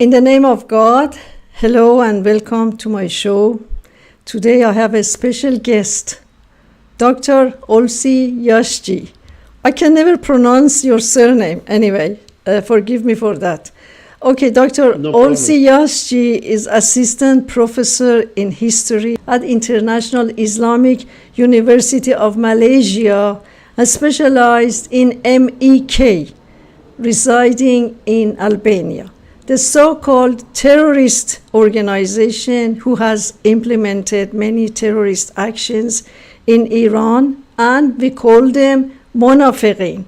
In the name of God, hello and welcome to my show. Today I have a special guest, Dr. Olsi Jazexhi. I can never pronounce your surname anyway, forgive me for that. Okay, Dr. Olsi Jazexhi is assistant professor in history at International Islamic University of Malaysia and specialized in MEK, residing in Albania, the so-called terrorist organization who has implemented many terrorist actions in Iran, and we call them munafiqin.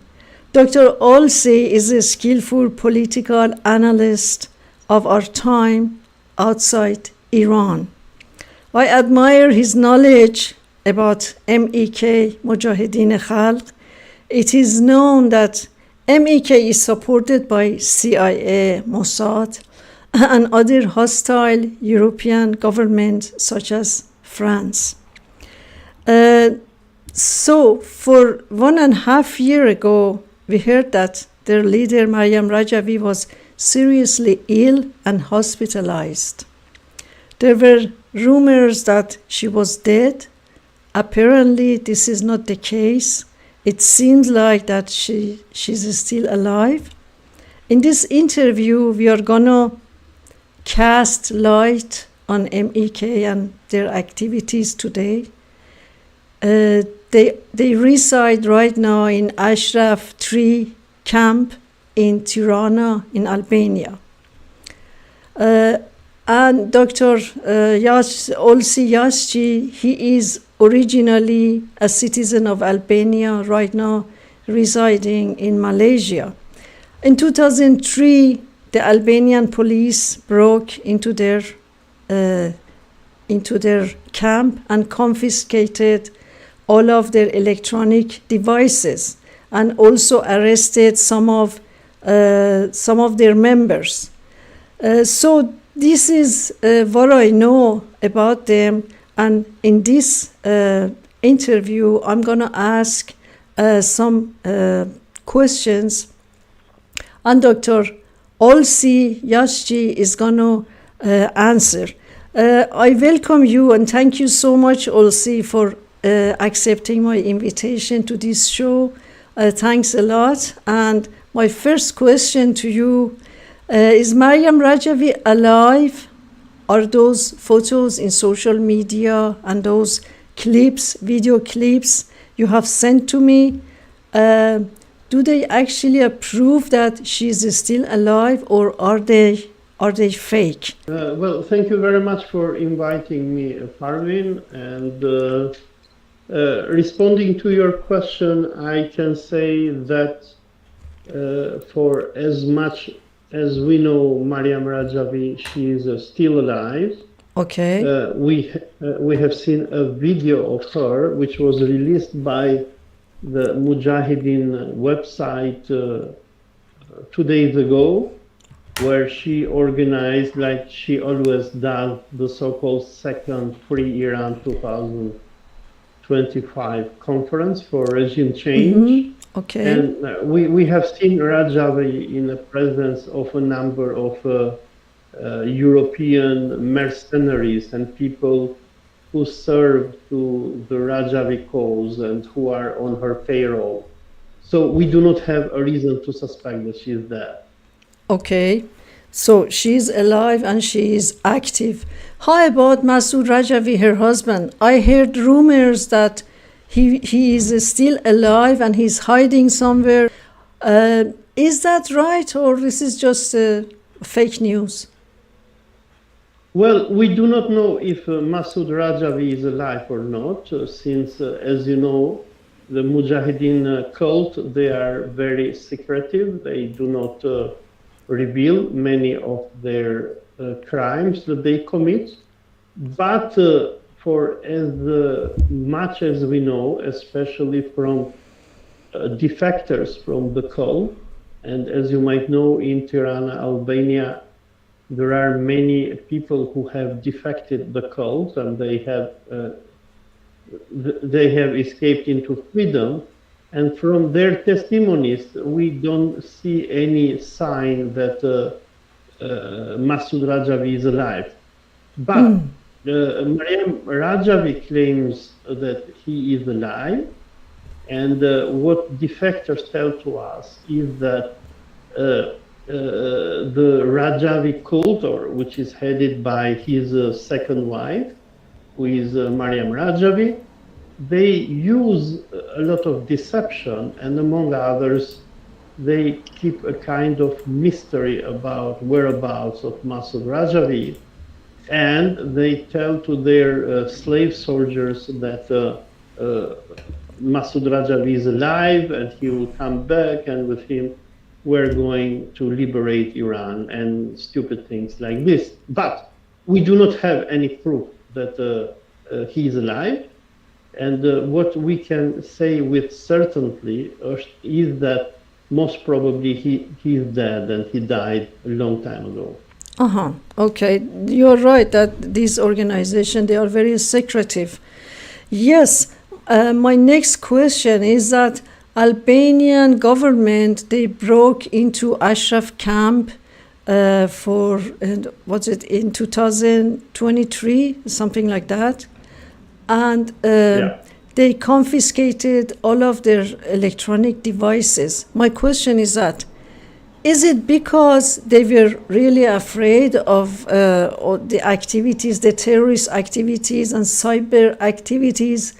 Dr. Olsi is a skillful political analyst of our time outside Iran. I admire his knowledge about MEK, Mujahideen Khalq. It is known that MEK is supported by CIA, Mossad, and other hostile European governments such as France. So for 1.5 years ago, we heard that their leader, Maryam Rajavi, was seriously ill and hospitalized. There were rumors that she was dead. Apparently, this is not the case. It seems like that she's still alive. In this interview, we are gonna cast light on MEK and their activities today. They reside right now in Ashraf 3 camp in Tirana in Albania. And Dr. Olsi Jazexhi, he is originally a citizen of Albania, right now residing in Malaysia. In 2003, the Albanian police broke into their camp and confiscated all of their electronic devices and also arrested some of their members. So this is what I know about them, and in this interview I'm going to ask some questions, and Dr. Olsi Jazexhi is going to answer. I welcome you and thank you so much, Olsi, for accepting my invitation to this show. Thanks a lot. And my first question to you is Maryam Rajavi alive? Are those photos in social media and those clips, video clips you have sent to me, do they actually prove that she's still alive, or are they fake? Well, thank you very much for inviting me, Parvin, and responding to your question, I can say that for as much as we know Maryam Rajavi, she is still alive. Okay. We have seen a video of her which was released by the Mujahideen website 2 days ago, where she organized, like she always does, the so-called second Free Iran 2025 conference for regime change. Mm-hmm. Okay. And we have seen Rajavi in the presence of a number of European mercenaries and people who serve to the Rajavi cause and who are on her payroll. So we do not have a reason to suspect that she is dead. Okay. So she's alive and she is active. How about Masoud Rajavi, her husband? I heard rumors that he is still alive and he's hiding somewhere. Is that right, or this is just fake news? Well, we do not know if Masoud Rajavi is alive or not, since, as you know, the Mujahideen cult, they are very secretive. They do not reveal many of their crimes that they commit. But for as much as we know, especially from defectors from the cult, and as you might know, in Tirana, Albania, there are many people who have defected the cult, and they have escaped into freedom. And from their testimonies, we don't see any sign that Masoud Rajavi is alive. But Maryam Rajavi claims that he is alive, and what defectors tell to us is that the Rajavi cult, which is headed by his second wife, who is Maryam Rajavi, they use a lot of deception, and among others, they keep a kind of mystery about whereabouts of Masoud Rajavi, and they tell to their slave soldiers that Masoud Rajavi is alive and he will come back, and with him we're going to liberate Iran, and stupid things like this. But we do not have any proof that he is alive. And what we can say with certainty is that most probably he is dead, and he died a long time ago. Okay, you're right that these organizations, they are very secretive. Yes, my next question is that Albanian government, they broke into Ashraf camp what's it, in 2023, something like that. And they confiscated all of their electronic devices. My question is that, is it because they were really afraid of the activities, the terrorist activities and cyber activities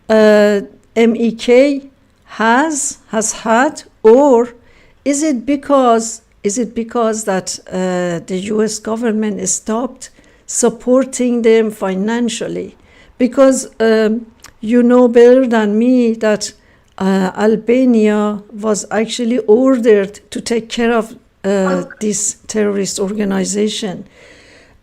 MEK has had, or is it because that the US government stopped supporting them financially? Because you know better than me that Albania was actually ordered to take care of this terrorist organization.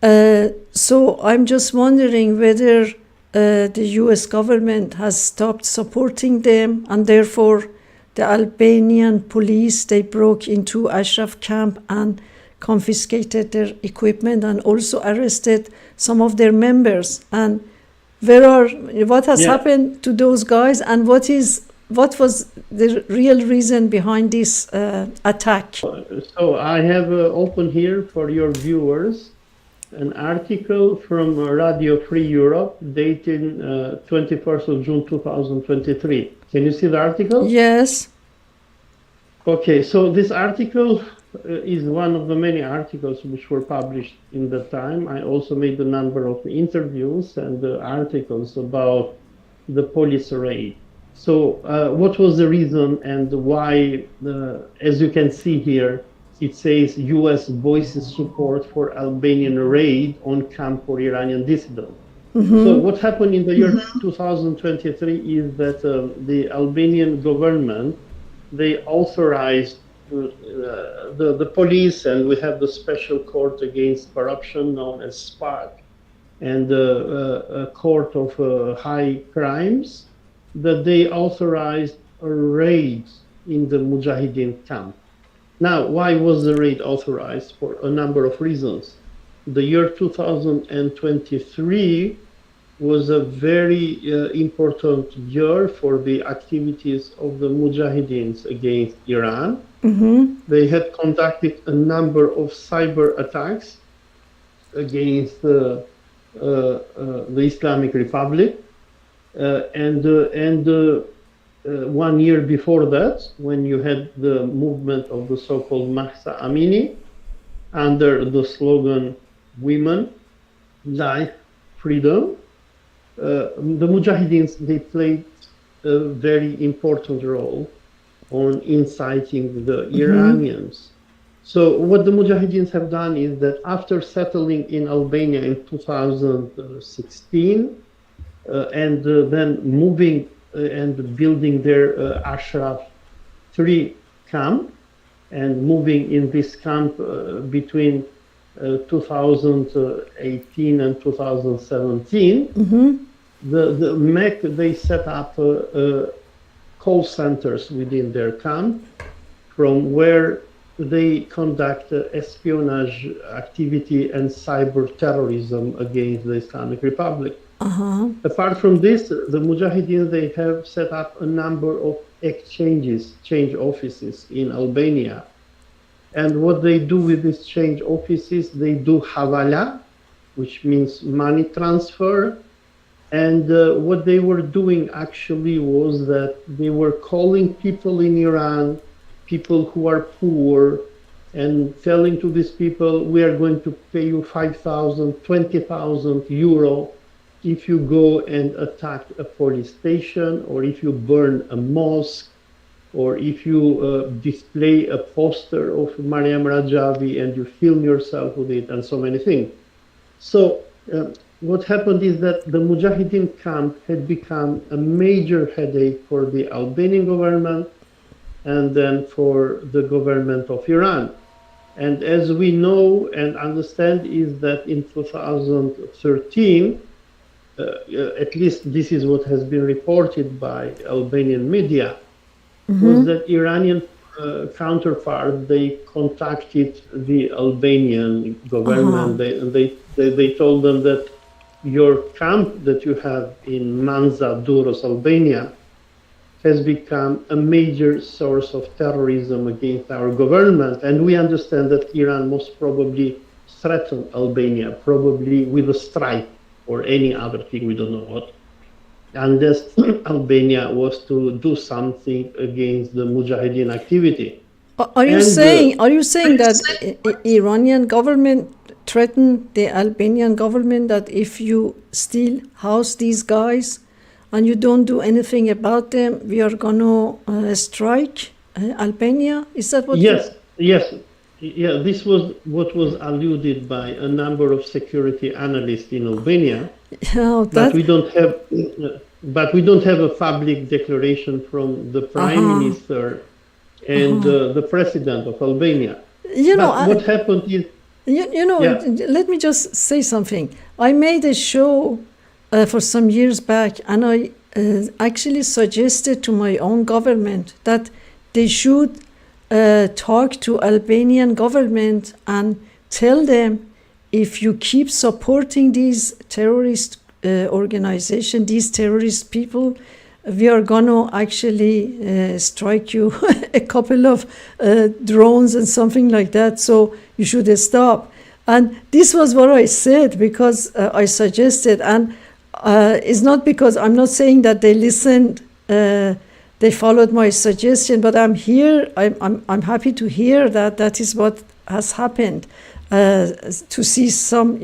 So I'm just wondering whether the US government has stopped supporting them, and therefore the Albanian police, they broke into Ashraf camp and confiscated their equipment and also arrested some of their members. And what has happened to those guys, and what was the real reason behind this attack? So I have open here for your viewers an article from Radio Free Europe dated 21st of June 2023. Can you see the article? Yes. Okay, so this article is one of the many articles which were published in the time. I also made a number of interviews and articles about the police raid. So what was the reason and why, as you can see here, it says US voices support for Albanian raid on camp for Iranian dissidents. So what happened in the year 2023 is that the Albanian government, they authorized the police, and we have the special court against corruption known as SPARC, and a court of high crimes, that they authorized a raid in the Mujahideen camp. Now, why was the raid authorized? For a number of reasons. The year 2023 was a very important year for the activities of the Mujahideens against Iran. They had conducted a number of cyber attacks against the Islamic Republic. And 1 year before that, when you had the movement of the so-called Mahsa Amini, under the slogan "Women, Life, Freedom," the Mujahideens, they played a very important role on inciting the Iranians. So what the Mujahideens have done is that after settling in Albania in 2016, and then moving and building their Ashraf 3 camp, and moving in this camp between 2018 and 2017, the MEK, they set up call centers within their camp, from where they conduct espionage activity and cyber terrorism against the Islamic Republic. Apart from this, the Mujahideen, they have set up a number of exchange offices in Albania. And what they do with exchange offices, they do havala, which means money transfer. And what they were doing actually was that they were calling people in Iran, people who are poor, and telling to these people, we are going to pay you 5,000, 20,000 euro if you go and attack a police station, or if you burn a mosque, or if you display a poster of Maryam Rajavi and you film yourself with it, and so many things. So what happened is that the Mujahideen camp had become a major headache for the Albanian government and then for the government of Iran. And as we know and understand is that in 2013, at least this is what has been reported by Albanian media, was that Iranian counterpart, they contacted the Albanian government. They told them that your camp that you have in Manza, Durres, Albania, has become a major source of terrorism against our government. And we understand that Iran most probably threatened Albania, probably with a strike or any other thing, we don't know what. Unless Albania was to do something against the Mujahideen activity. Are you saying that Iranian government threatened the Albanian government that if you still house these guys and you don't do anything about them, we are going to strike Albania? Is that what? Yes. Yeah, this was what was alluded by a number of security analysts in Albania. But we don't have a public declaration from the prime minister and the president of Albania. What happened is, let me just say something. I made a show for some years back, and I actually suggested to my own government that they should talk to Albanian government and tell them, if you keep supporting these terrorist organization, these terrorist people, we are going to actually strike you a couple of drones and something like that, so you should stop. And this was what I said, because I suggested, and it's not because I'm not saying that they listened, they followed my suggestion, but I'm happy to hear that that is what has happened, to see some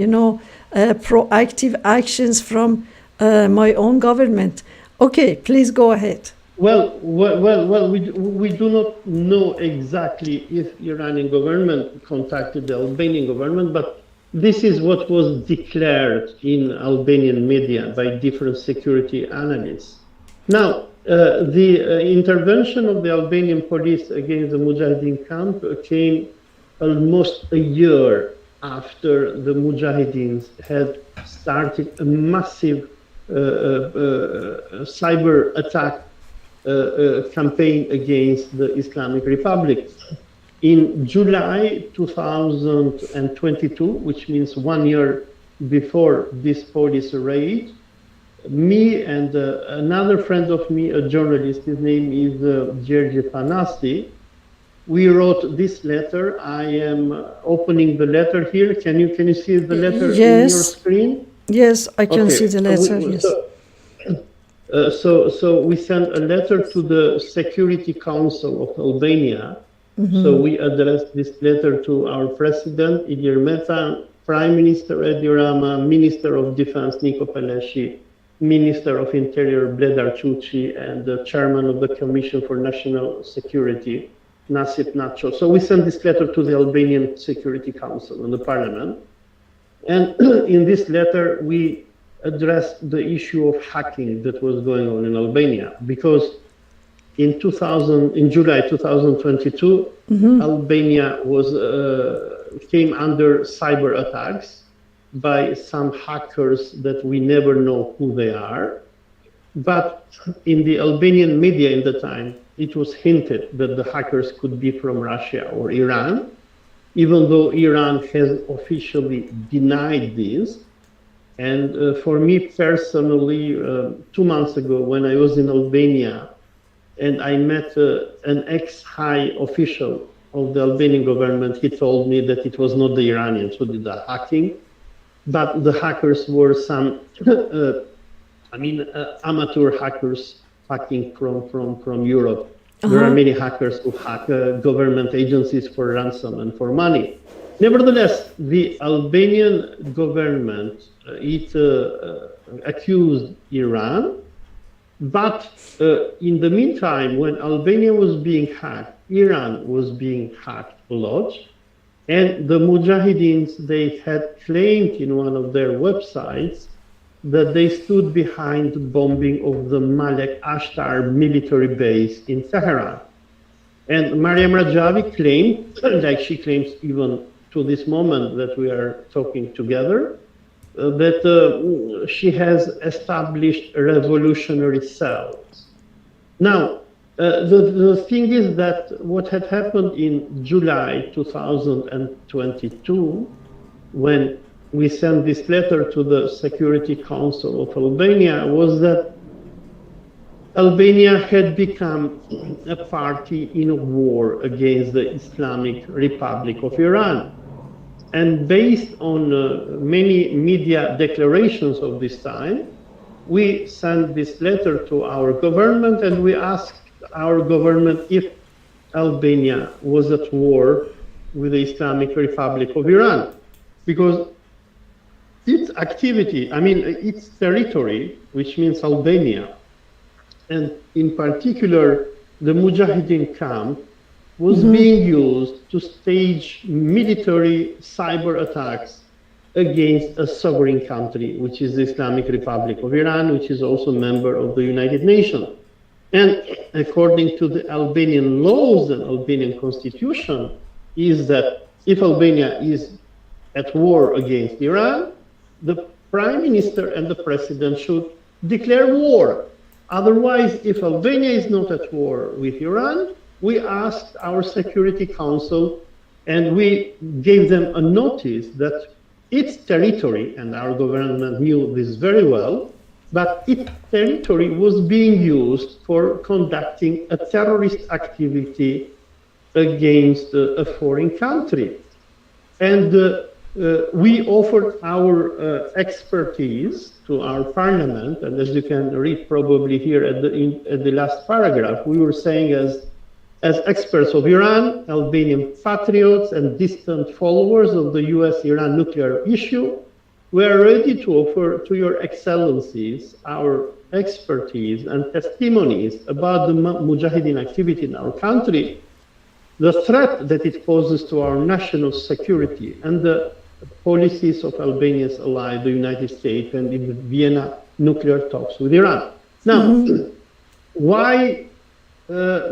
proactive actions from my own government. Okay, please go ahead. Well, we do not know exactly if Iranian government contacted the Albanian government, but this is what was declared in Albanian media by different security analysts. Now, the intervention of the Albanian police against the Mujahideen camp came almost a year after the Mujahideens had started a massive cyber attack campaign against the Islamic Republic. In July 2022, which means 1 year before this police raid, me and another friend of me, a journalist, his name is Jazexhi, we wrote this letter. I am opening the letter here. Can you see the letter in your screen? Yes, I can see the letter. So we sent a letter to the Security Council of Albania. So we addressed this letter to our president, Ilir Meta, Prime Minister Edi Rama, Minister of Defense Niko Peleshi, Minister of Interior Bledar Chuchi, and the Chairman of the Commission for National Security, Nasip Nacho. So we sent this letter to the Albanian Security Council and the Parliament. And in this letter, we addressed the issue of hacking that was going on in Albania, because in July 2022, Albania came under cyber attacks by some hackers that we never know who they are. But in the Albanian media in the time, it was hinted that the hackers could be from Russia or Iran, even though Iran has officially denied this. And for me personally, 2 months ago, when I was in Albania, and I met an ex-high official of the Albanian government, he told me that it was not the Iranians who did the hacking, but the hackers were some, amateur hackers hacking from Europe. There are many hackers who hack government agencies for ransom and for money. Nevertheless, the Albanian government, accused Iran, but in the meantime, when Albania was being hacked, Iran was being hacked a lot, and the Mujahideens, they had claimed in one of their websites that they stood behind the bombing of the Malek Ashtar military base in Tehran. And Maryam Rajavi claimed, like she claims even to this moment that we are talking together, that she has established revolutionary cells. Now, the thing is that what had happened in July 2022, when we sent this letter to the Security Council of Albania, was that Albania had become a party in a war against the Islamic Republic of Iran. And based on many media declarations of this time, we sent this letter to our government, and we asked our government if Albania was at war with the Islamic Republic of Iran. Because its activity, its territory, which means Albania, and in particular the Mujahideen camp, was being used to stage military cyber attacks against a sovereign country, which is the Islamic Republic of Iran, which is also a member of the United Nations. And according to the Albanian laws and Albanian constitution, is that if Albania is at war against Iran, the prime minister and the president should declare war. Otherwise, if Albania is not at war with Iran, we asked our Security Council and we gave them a notice that its territory, and our government knew this very well, but its territory was being used for conducting a terrorist activity against a foreign country. And we offered our expertise to our parliament, and as you can read probably here at the last paragraph, we were saying as experts of Iran, Albanian patriots, and distant followers of the US-Iran nuclear issue, we are ready to offer to your excellencies our expertise and testimonies about the Mujahideen activity in our country, the threat that it poses to our national security, and the policies of Albania's ally, the United States, and in the Vienna nuclear talks with Iran. Now, why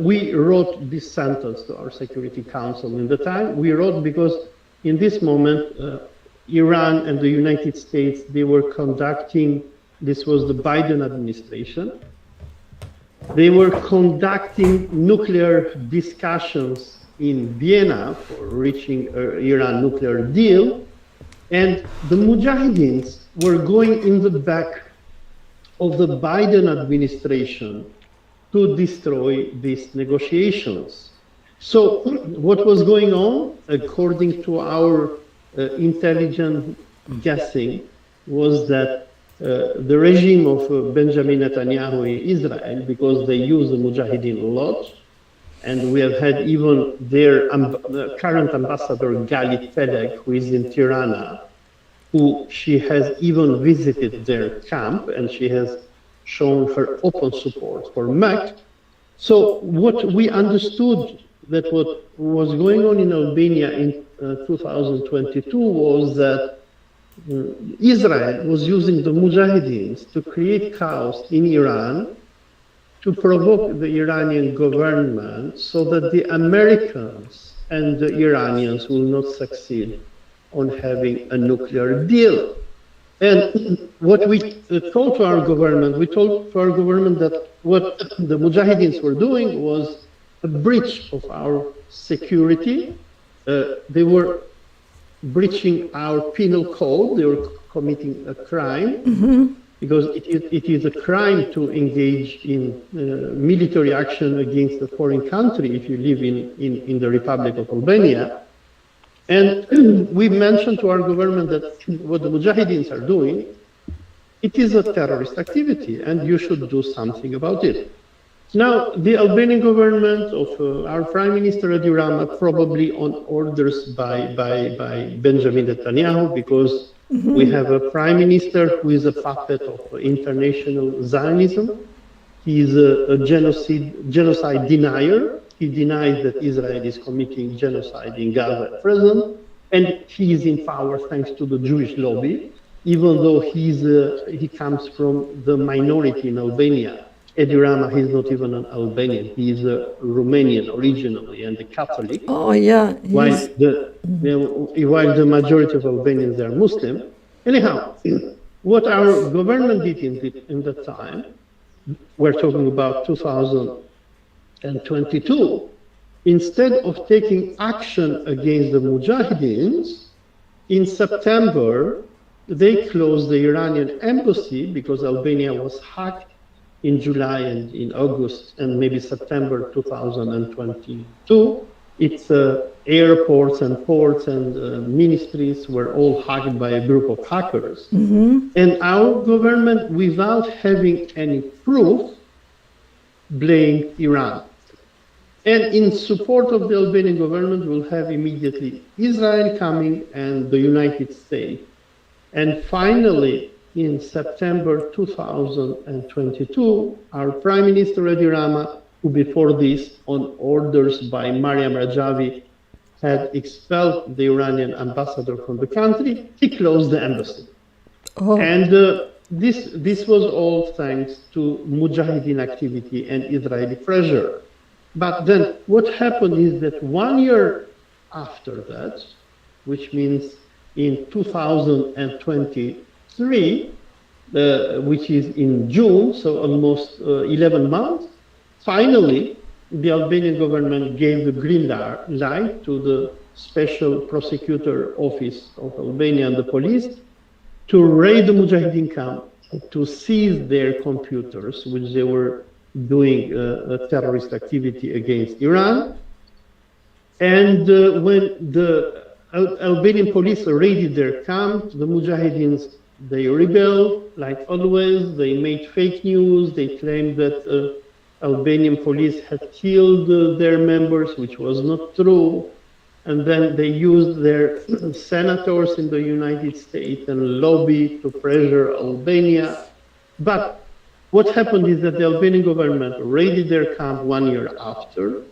we wrote this sentence to our Security Council in the time? We wrote because in this moment, Iran and the United States, they were conducting, this was the Biden administration, they were conducting nuclear discussions in Vienna for reaching an Iran nuclear deal, and the Mujahideens were going in the back of the Biden administration to destroy these negotiations. So what was going on, according to our intelligent guessing, was that the regime of Benjamin Netanyahu in Israel, because they use the Mujahideen a lot, and we have had even their current ambassador, Galit Peleg, who is in Tirana, who she has even visited their camp, and she has shown her open support for MEK. So what we understood that what was going on in Albania in 2022 was that Israel was using the Mujahideens to create chaos in Iran, to provoke the Iranian government so that the Americans and the Iranians will not succeed on having a nuclear deal. And what we told to our government, we told to our government that what the Mujahideens were doing was a breach of our security. They were breaching our penal code. They were committing a crime. because it is a crime to engage in military action against a foreign country if you live in the Republic of Albania. And we mentioned to our government that what the Mujahideens are doing, it is a terrorist activity, and you should do something about it. Now, the Albanian government of our Prime Minister Rama, probably on orders by Benjamin Netanyahu, because we have a Prime Minister who is a puppet of international Zionism. He is a genocide denier. He denies that Israel is committing genocide in Gaza at present, and he is in power thanks to the Jewish lobby, even though he comes from the minority in Albania. Rama, he's not even an Albanian. He is a Romanian originally and a Catholic. Oh, yeah. While the majority of Albanians are Muslim. Anyhow, what our government did in that time, we're talking about 2022, instead of taking action against the Mujahideens, in September, they closed the Iranian embassy because Albania was hacked in July and in August and maybe September 2022. Its airports and ports and ministries were all hacked by a group of hackers. And our government, without having any proof, blamed Iran. And in support of the Albanian government, we'll have immediately Israel coming and the United States. And finally, in September 2022, our Prime Minister Rama, who before this, on orders by Maryam Rajavi, had expelled the Iranian ambassador from the country, he closed the embassy. And this was all thanks to Mujahideen activity and Israeli pressure. But then what happened is that 1 year after that, which means in 2023, which is in June, so almost 11 months, finally, the Albanian government gave the green light to the Special Prosecutor Office of Albania and the police to raid the Mujahideen camp, to seize their computers, which they were doing a terrorist activity against Iran. And when the Albanian police raided their camp, the Mujahideens, they rebelled, like always. They made fake news. They claimed that Albanian police had killed their members, which was not true. And then they used their senators in the United States and lobby to pressure Albania. But what happened is that the Albanian government raided their camp 1 year after,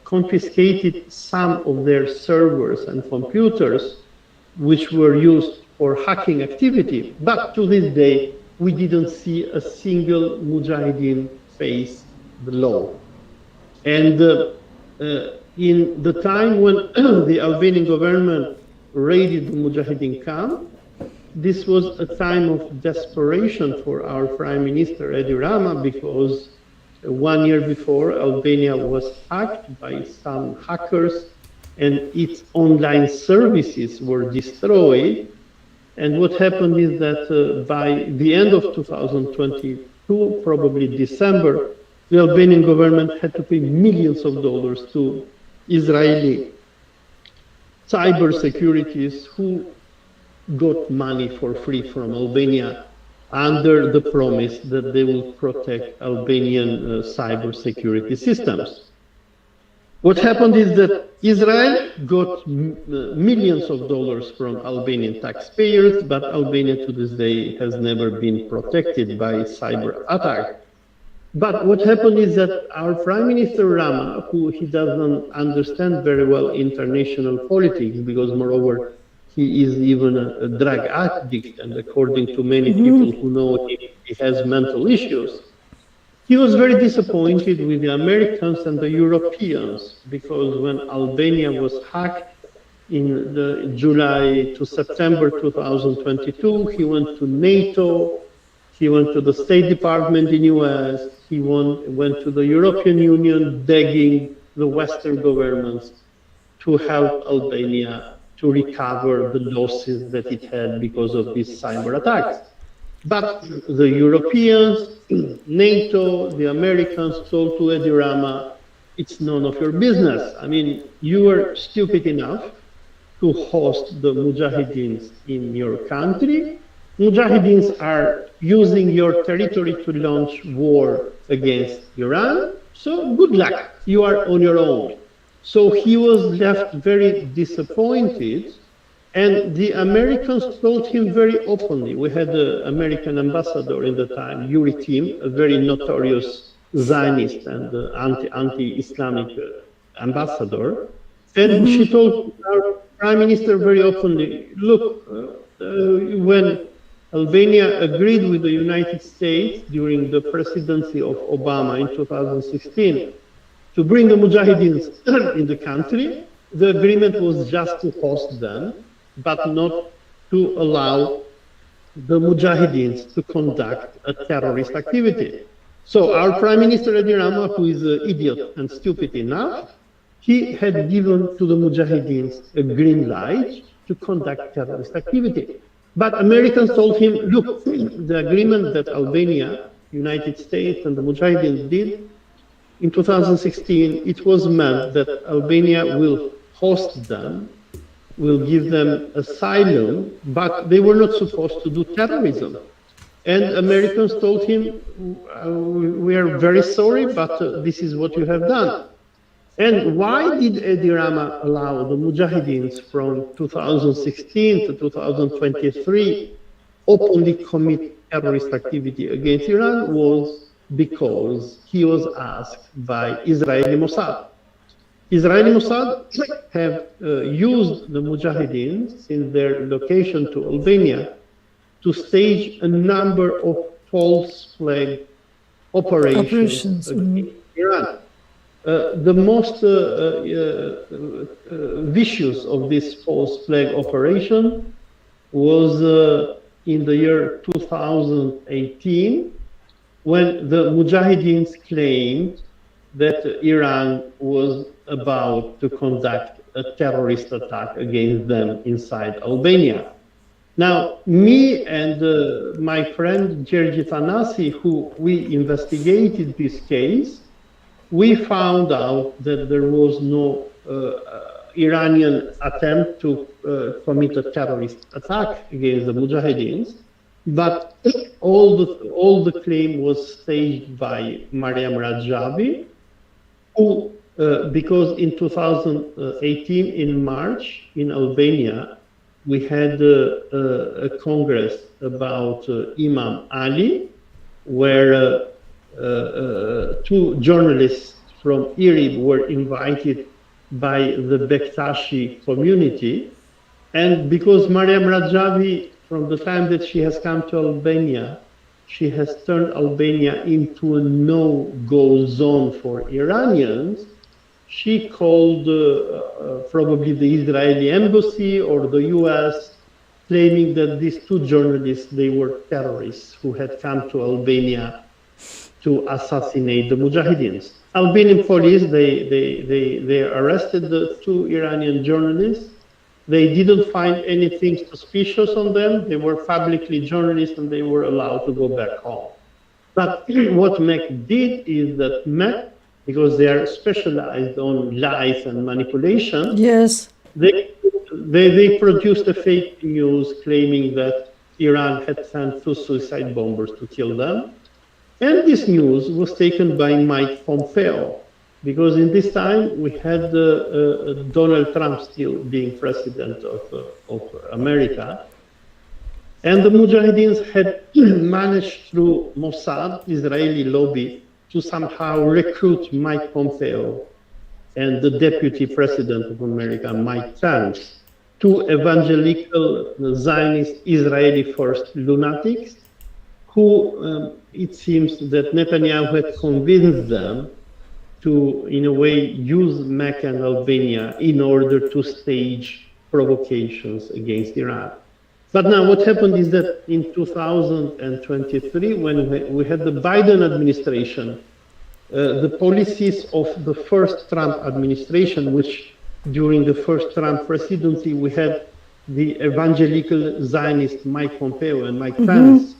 confiscated some of their servers and computers, which were used for hacking activity. But to this day, we didn't see a single Mujahideen face the law. And in the time when the Albanian government raided the Mujahideen camp, this was a time of desperation for our Prime Minister Rama, because 1 year before, Albania was hacked by some hackers and its online services were destroyed. And what happened is that by the end of 2022, probably December, the Albanian government had to pay millions of dollars to Israeli cyber securities who got money for free from Albania under the promise that they will protect Albanian cyber security systems. What happened is that Israel got millions of dollars from Albanian taxpayers, but Albania to this day has never been protected by cyber attack. But what happened is that our Prime Minister Rama, who he doesn't understand very well international politics, because moreover, he is even a drug addict, and according to many people who know him, he has mental issues. He was very disappointed with the Americans and the Europeans, because when Albania was hacked in the July to September 2022, he went to NATO, he went to the State Department in US, he went to the European Union begging the Western governments to help Albania to recover the losses that it had because of these cyber attacks. But the Europeans, NATO, the Americans told to Edi Rama, it's none of your business. I mean, you were stupid enough to host the Mujahideens in your country. Mujahideens are using your territory to launch war against Iran. So good luck, you are on your own. So he was left very disappointed, and the Americans told him very openly. We had an American ambassador in the time, Yuri Tim, a very notorious Zionist and anti-Islamic ambassador, and she told our prime minister very openly, look, when Albania agreed with the United States during the presidency of Obama in 2016 to bring the Mujahideens in the country, the agreement was just to host them, but not to allow the Mujahideens to conduct a terrorist activity. So our Prime Minister Edi Rama, who is an idiot and stupid enough, he had given to the Mujahideens a green light to conduct terrorist activity. But Americans told him, look, the agreement that Albania, United States, and the Mujahideens did in 2016, it was meant that Albania will host them, will give them asylum, but they were not supposed to do terrorism. And Americans told him, we are very sorry, but this is what you have done. And why did Edi Rama allow the Mujahideens from 2016 to 2023 openly commit terrorist activity against Iran was because he was asked by Israeli Mossad. Israeli Mossad have used the Mujahideens in their location to Albania to stage a number of false flag operations against Iran. The most vicious of this false flag operation was in the year 2018, when the Mujahideens claimed that Iran was about to conduct a terrorist attack against them inside Albania. Now, me and my friend Georgi Tanasi, who we investigated this case, we found out that there was no Iranian attempt to commit a terrorist attack against the Mujahideens, but all the claim was staged by Maryam Rajavi, who, because in 2018, in March, in Albania, we had a congress about Imam Ali, where two journalists from Irib were invited by the Bektashi community. And because Maryam Rajavi, from the time that she has come to Albania, she has turned Albania into a no-go zone for Iranians, she called probably the Israeli embassy or the US, claiming that these two journalists, they were terrorists who had come to Albania to assassinate the Mujahideens. Albanian police, they arrested the two Iranian journalists. They didn't find anything suspicious on them. They were publicly journalists and they were allowed to go back home. But what MEK did is that MEK, because they are specialized on lies and manipulation, yes, they produced a fake news claiming that Iran had sent two suicide bombers to kill them. And this news was taken by Mike Pompeo, because in this time we had Donald Trump still being president of America. And the Mujahideens had managed through Mossad, Israeli lobby, to somehow recruit Mike Pompeo and the deputy president of America, Mike Pence, two evangelical Zionist Israeli first lunatics who it seems that Netanyahu had convinced them to, in a way, use MEK and Albania in order to stage provocations against Iran. But now what happened is that in 2023, when we had the Biden administration, the policies of the first Trump administration, which during the first Trump presidency, we had the evangelical Zionist Mike Pompeo and Mike Pence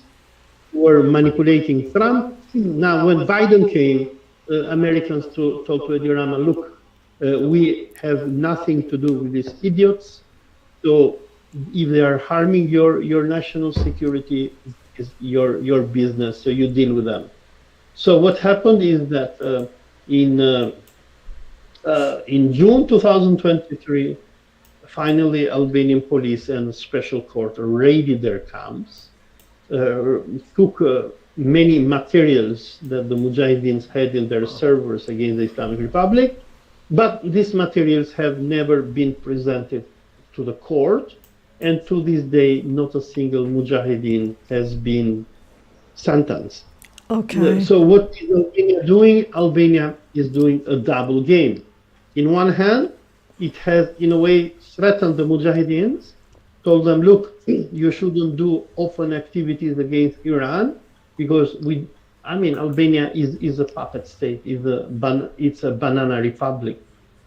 were manipulating Trump. Now, when Biden came, Americans told to Rama, look, we have nothing to do with these idiots. So if they are harming your national security, is your business. So you deal with them. So what happened is that in June 2023, finally Albanian police and special court raided their camps, took many materials that the Mujahideens had in their servers against the Islamic Republic, but these materials have never been presented to the court, and to this day, not a single Mujahideen has been sentenced. Okay. So what is Albania doing? Albania is doing a double game. In one hand, it has, in a way, threatened the Mujahideens, told them, look, you shouldn't do open activities against Iran, because Albania is a puppet state, it's a banana republic,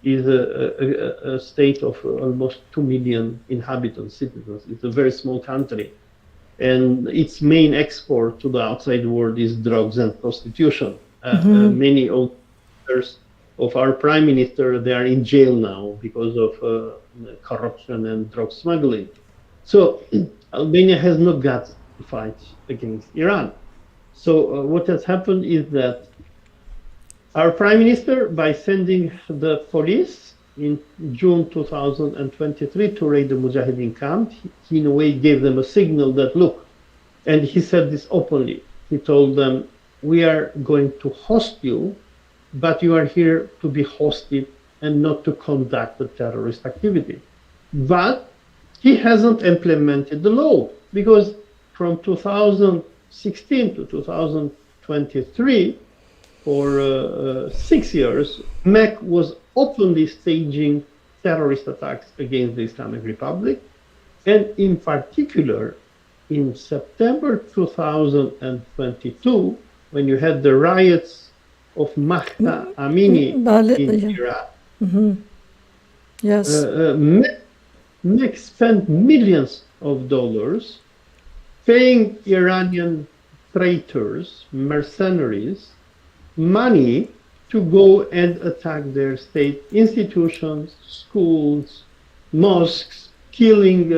is a state of almost 2 million inhabitants, citizens. It's a very small country. And its main export to the outside world is drugs and prostitution. Many officers of our prime minister, they are in jail now because of corruption and drug smuggling. So Albania has no guts to fight against Iran. So what has happened is that our prime minister, by sending the police in June 2023 to raid the Mujahideen camp, he in a way gave them a signal that, look, and he said this openly, he told them, we are going to host you, but you are here to be hosted and not to conduct the terrorist activity. But he hasn't implemented the law, because from 2016 to 2023, for 6 years, MEK was openly staging terrorist attacks against the Islamic Republic. And in particular, in September 2022, when you had the riots of Mahsa Amini in Iraq, yes, MEK spent millions of dollars paying Iranian traitors, mercenaries, money to go and attack their state institutions, schools, mosques, killing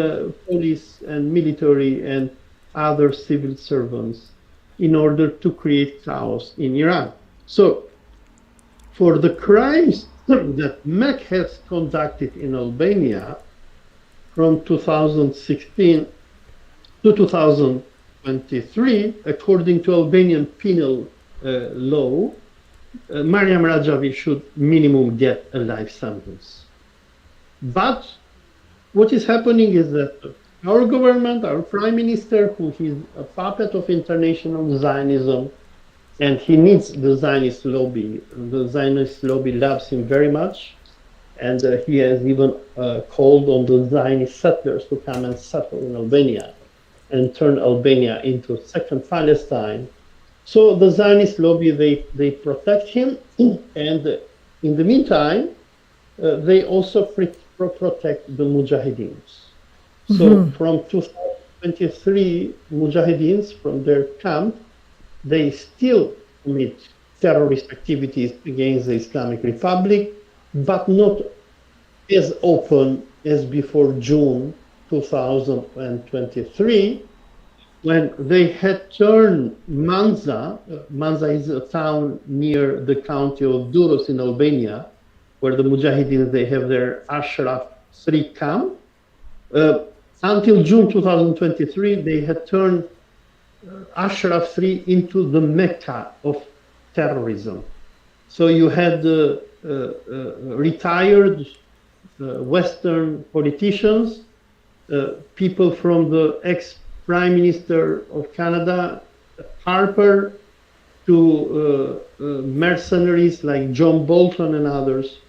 police and military and other civil servants in order to create chaos in Iran. So for the crimes that MEK has conducted in Albania from 2016 to 2023, according to Albanian penal law, Maryam Rajavi should minimum get a life sentence. But what is happening is that our government, our prime minister, who is a puppet of international Zionism, and he needs the Zionist lobby. The Zionist lobby loves him very much, and he has even called on the Zionist settlers to come and settle in Albania and turn Albania into a second Palestine. So the Zionist lobby, they protect him, and in the meantime, they also protect the Mujahideens. So from 2023, Mujahideens from their camp, they still commit terrorist activities against the Islamic Republic, but not as open as before June 2023, when they had turned Manza. Manza is a town near the county of Durres in Albania, where the Mujahideens, they have their Ashraf 3 camp. Until June 2023, they had turned Ashraf 3 into the Mecca of terrorism. So you had retired Western politicians, people from the ex-Prime Minister of Canada, Harper, to mercenaries like John Bolton and others,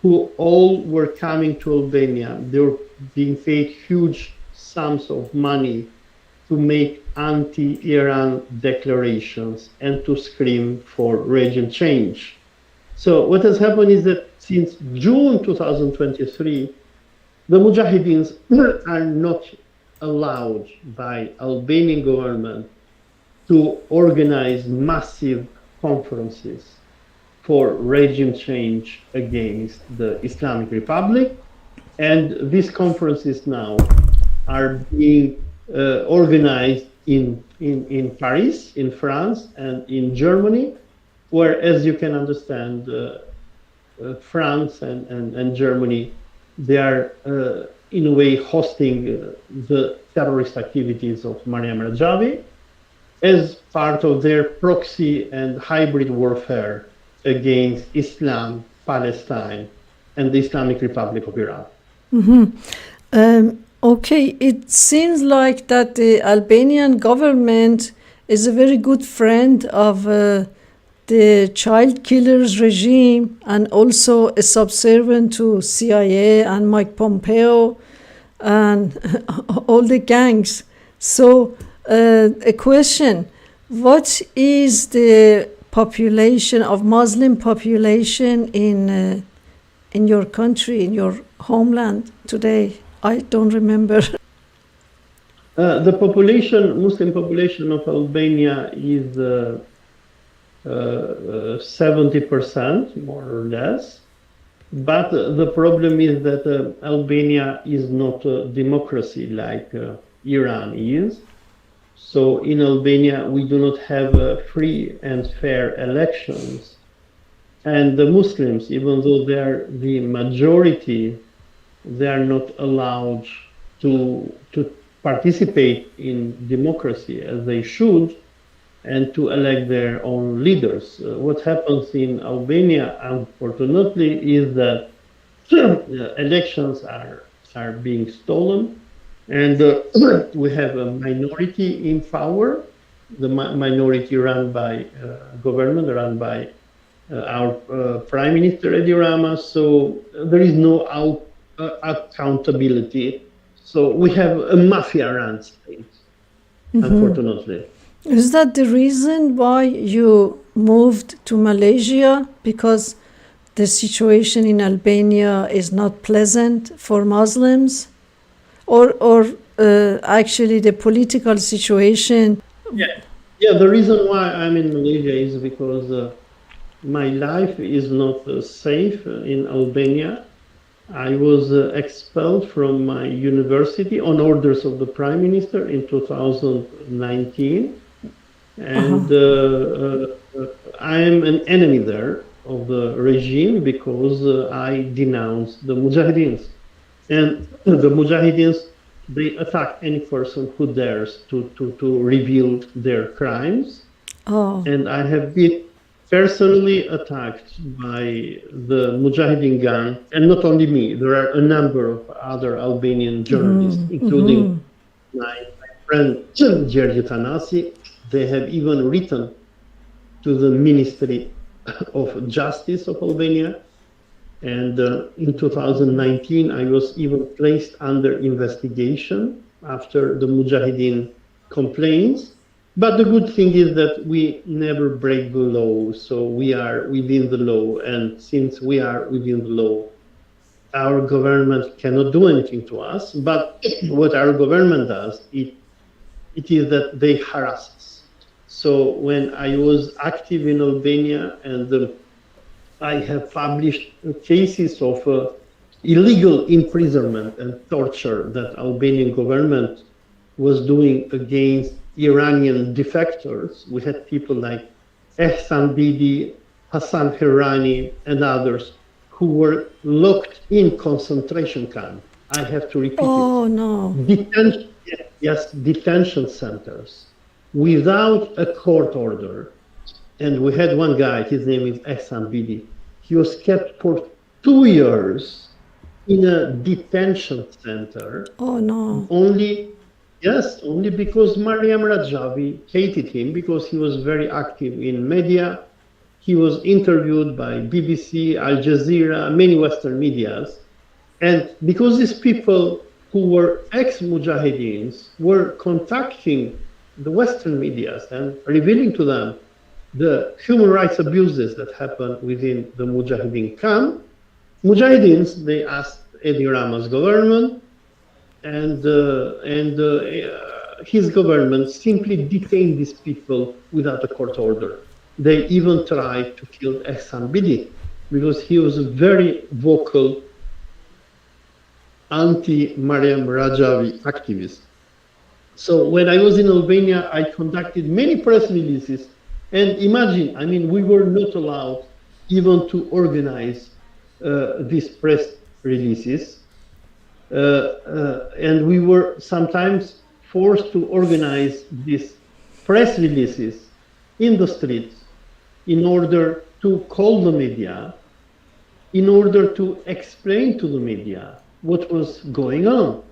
who all were coming to Albania. They were being paid huge sums of money to make anti-Iran declarations and to scream for regime change. So what has happened is that since June 2023, the Mujahideens are not allowed by Albanian government to organize massive conferences for regime change against the Islamic Republic. And these conferences now are being organized in Paris, in France, and in Germany, where, as you can understand, France and Germany, they are in a way hosting the terrorist activities of Maryam Rajavi as part of their proxy and hybrid warfare against Islam, Palestine, and the Islamic Republic of Iran. Okay, it seems like that the Albanian government is a very good friend of the child killers regime and also a subservient to CIA and Mike Pompeo and all the gangs. So a question, what is the population of Muslim population in your country, in your homeland today? I don't remember. The population, Muslim population of Albania is 70%, more or less. But the problem is that Albania is not a democracy like Iran is. So in Albania, we do not have free and fair elections. And the Muslims, even though they are the majority, they are not allowed to participate in democracy as they should and to elect their own leaders. What happens in Albania, unfortunately, is that elections are being stolen, and we have a minority in power, the minority run by government, run by our Prime Minister Rama. So there is no accountability. So we have a mafia-run state, unfortunately. Is that the reason why you moved to Malaysia? Because the situation in Albania is not pleasant for Muslims? Or actually the political situation? Yeah, the reason why I'm in Malaysia is because my life is not safe in Albania. I was expelled from my university on orders of the Prime Minister in 2019. And I am an enemy there of the regime because I denounce the Mujahideens. And the Mujahideens, they attack any person who dares to reveal their crimes. And I have been personally attacked by the Mujahideen gang, and not only me, there are a number of other Albanian journalists, including my friend Jazexhi. They have even written to the Ministry of Justice of Albania. And in 2019, I was even placed under investigation after the Mujahideen complaints. But the good thing is that we never break the law, so we are within the law. And since we are within the law, our government cannot do anything to us. But what our government does, it is that they harass us. So when I was active in Albania and I have published cases of illegal imprisonment and torture that Albanian government was doing against Iranian defectors. We had people like Ehsan Bidi, Hassan Hirani, and others who were locked in concentration camp. I have to repeat Oh, no. Detention centers without a court order. And we had one guy, his name is Ehsan Bidi. He was kept for 2 years in a detention center. Oh, no. Only because Maryam Rajavi hated him because he was very active in media. He was interviewed by BBC, Al Jazeera, many Western medias. And because these people who were ex-Mujahideens were contacting the Western medias and revealing to them the human rights abuses that happened within the Mujahideen camp, Mujahideens, they asked Rama's government, and his government simply detained these people without a court order. They even tried to kill Ehsan Bidi because he was a very vocal anti-Maryam Rajavi activist. So when I was in Albania, I conducted many press releases. And imagine, I mean, we were not allowed even to organize these press releases. And we were sometimes forced to organize these press releases in the streets in order to call the media, in order to explain to the media what was going on,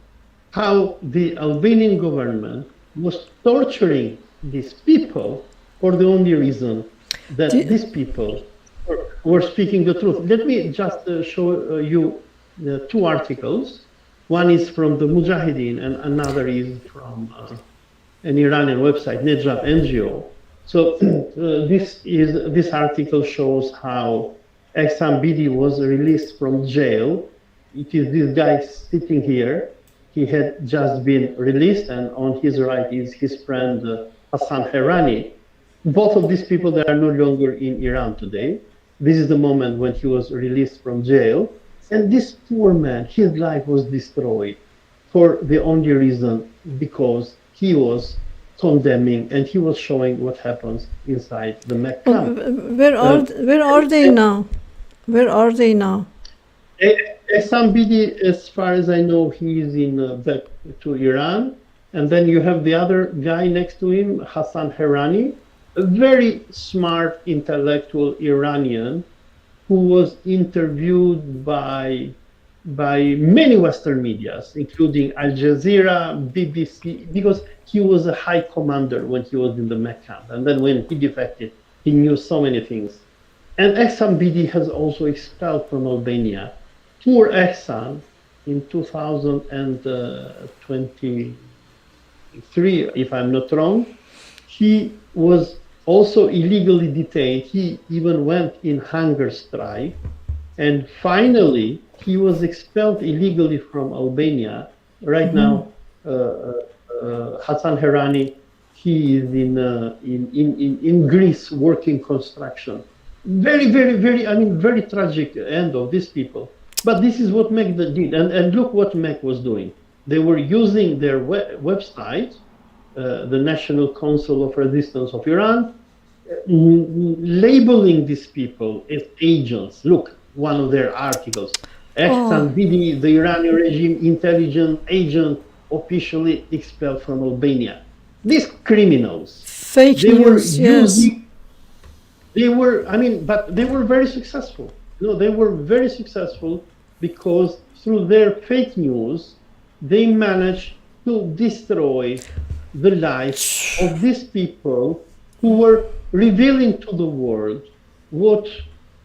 how the Albanian government was torturing these people for the only reason that these people were speaking the truth. Let me just show you two articles. One is from the Mujahideen and another is from an Iranian website, Nejab NGO. So this article shows how Ehsan Bidi was released from jail. It is this guy sitting here. He had just been released, and on his right is his friend Hassan Herani. Both of these people, they are no longer in Iran today. This is the moment when he was released from jail. And this poor man, his life was destroyed for the only reason because he was condemning and he was showing what happens inside the MEK camp. Where are they now? Where are they now? Ehsan Bidi, as far as I know, he is in back to Iran. And then you have the other guy next to him, Hassan Herani, a very smart intellectual Iranian who was interviewed by many Western medias, including Al Jazeera, BBC, because he was a high commander when he was in the MEK camp. And then when he defected, he knew so many things. And Ehsan Bidi has also expelled from Albania. Poor Ehsan, in 2023, if I'm not wrong, he was also illegally detained. He even went in hunger strike. And finally, he was expelled illegally from Albania. Right now, Hassan Herani, he is in Greece working construction. Very, very, very, I mean, very tragic end of these people. But this is what MEK did. And look what MEK was doing. They were using their website, the National Council of Resistance of Iran, labeling these people as agents. Look, one of their articles. Ehsan Bidi, the Iranian regime intelligence agent, officially expelled from Albania. These criminals. Fake news, yes. They were, I mean, but they were very successful. No, they were very successful because through their fake news, they managed to destroy the life of these people who were revealing to the world what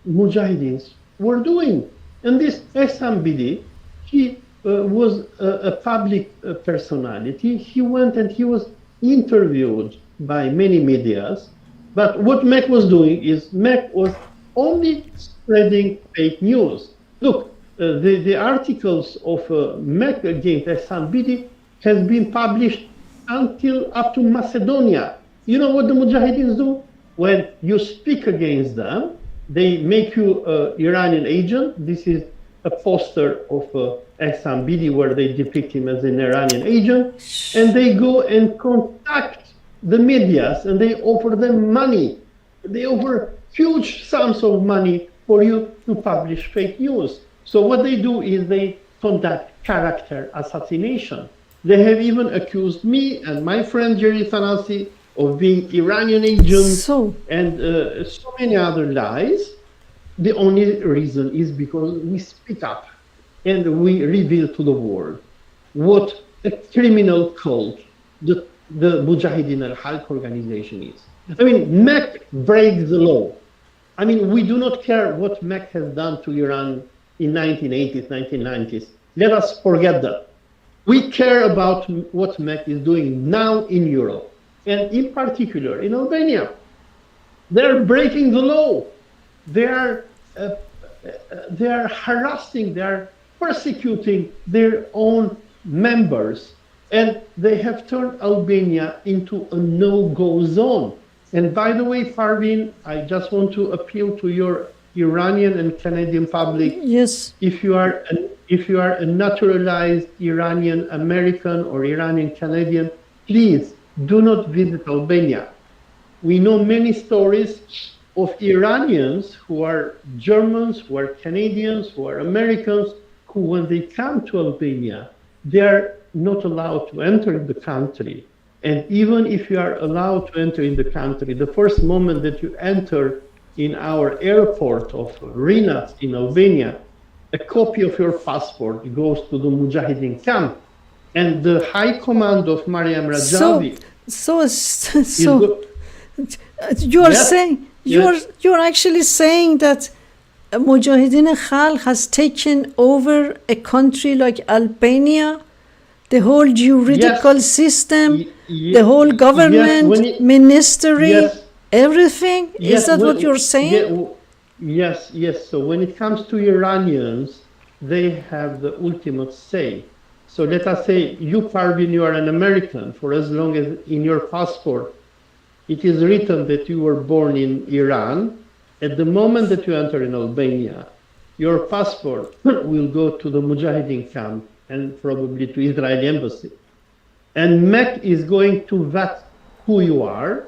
Mujahideens were doing. And this Ehsan Bidi, he was a public personality. He went and he was interviewed by many medias. But what MEK was doing is MEK was only spreading fake news. Look, the articles of MEK against Ehsan Bidi has been published until up to Macedonia. You know what the Mujahideens do? When you speak against them, they make you an Iranian agent. This is a poster of Ehsan Bidi where they depict him as an Iranian agent. And they go and contact the medias and they offer them money. They offer huge sums of money for you to publish fake news. So what they do is they conduct character assassination. They have even accused me and my friend Jerry Thanasi of being Iranian agents and so many other lies. The only reason is because we speak up and we reveal to the world what a criminal cult the Mujahideen al-Halq organization is. I mean, MEK breaks the law. I mean, we do not care what MEK has done to Iran in 1980s, 1990s. Let us forget that. We care about what MEK is doing now in Europe, and in particular in Albania. They're breaking the law. They are harassing, they are persecuting their own members And they have turned Albania into a no-go zone. And by the way, Parvin, I just want to appeal to your Iranian and Canadian public. Yes. If you are a naturalized Iranian American or Iranian Canadian, please do not visit Albania. We know many stories of Iranians who are Germans, who are Canadians, who are Americans, who when they come to Albania, they are not allowed to enter the country. And even if you are allowed to enter in the country, the first moment that you enter in our airport of Rinat in Albania, a copy of your passport goes to the Mujahideen camp. And the High Command of Maryam Rajavi. So you are saying, you're actually saying that Mujahideen Khalq has taken over a country like Albania, the whole juridical system, the whole government, ministry, everything? Is that what you're saying? Yes. So when it comes to Iranians, they have the ultimate say. So let us say you, Parvin, you are an American, for as long as in your passport it is written that you were born in Iran. At the moment that you enter in Albania, your passport will go to the Mujahideen camp and probably to Israeli embassy. And MEK is going to vet who you are,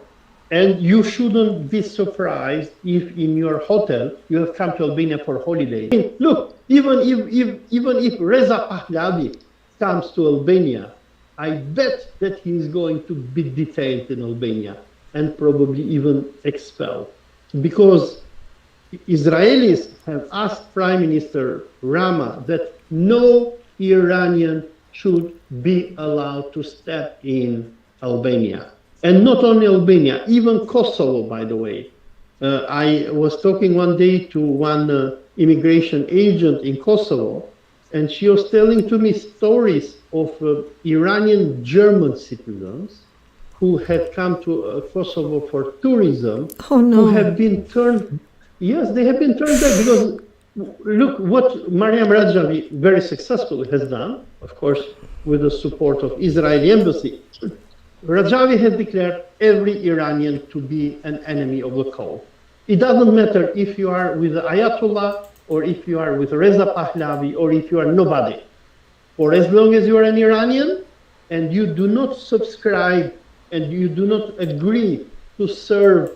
and you shouldn't be surprised if in your hotel you have come to Albania for holiday. Look, even if Reza Pahlavi comes to Albania, I bet that he is going to be detained in Albania and probably even expelled. Because Israelis have asked Prime Minister Rama that no Iranian should be allowed to step in Albania. And not only Albania, even Kosovo, by the way. I was talking one day to one immigration agent in Kosovo, and she was telling to me stories of Iranian German citizens who had come to Kosovo for tourism, who have been turned, yes, they have been turned back because look what Maryam Rajavi very successfully has done, of course, with the support of Israeli embassy. Rajavi has declared every Iranian to be an enemy of the cause. It doesn't matter if you are with the Ayatollah or if you are with Reza Pahlavi or if you are nobody. For as long as you are an Iranian and you do not subscribe and you do not agree to serve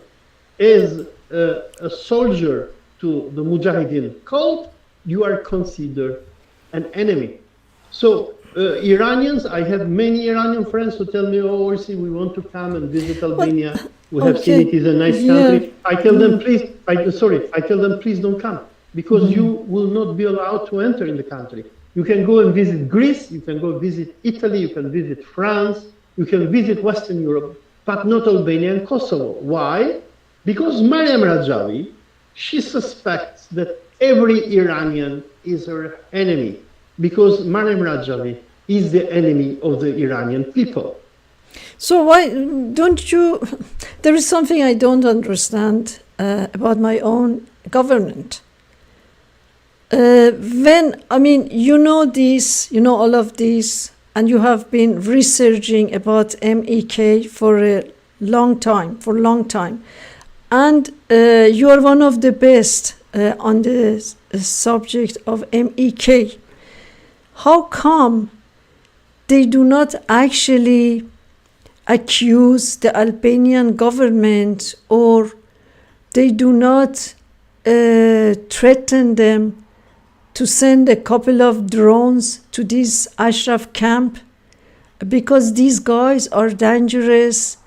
as a soldier to the Mujahideen cult, you are considered an enemy. So Iranians, I have many Iranian friends who tell me, oh, Olsi, we want to come and visit Albania. We have seen it is a nice country. I tell them, please, I tell them, please don't come, because you will not be allowed to enter in the country. You can go and visit Greece, you can go visit Italy, you can visit France, you can visit Western Europe, but not Albania and Kosovo. Why? Because Maryam Rajavi, she suspects that every Iranian is her enemy, because Maryam Rajavi is the enemy of the Iranian people. So why don't you, there is something I don't understand about my own government. You know this, you know all of this, and you have been researching about MEK for a long time, and you are one of the best on the subject of MEK. How come they do not actually accuse the Albanian government, or they do not threaten them to send a couple of drones to this Ashraf camp? Because these guys are dangerous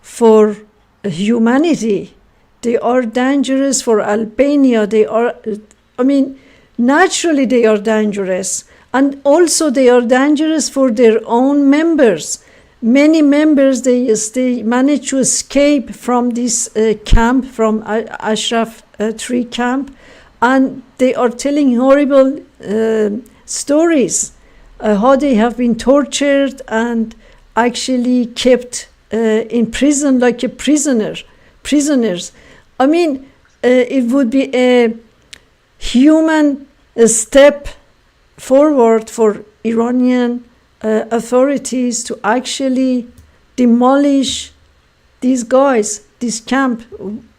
for humanity. They are dangerous for Albania. Naturally they are dangerous. And also they are dangerous for their own members. Many members, they manage to escape from this camp, from Ashraf 3 camp, and they are telling horrible stories, how they have been tortured and actually kept in prison like a prisoners. It would be a human step forward for Iranian authorities to actually demolish these guys, this camp.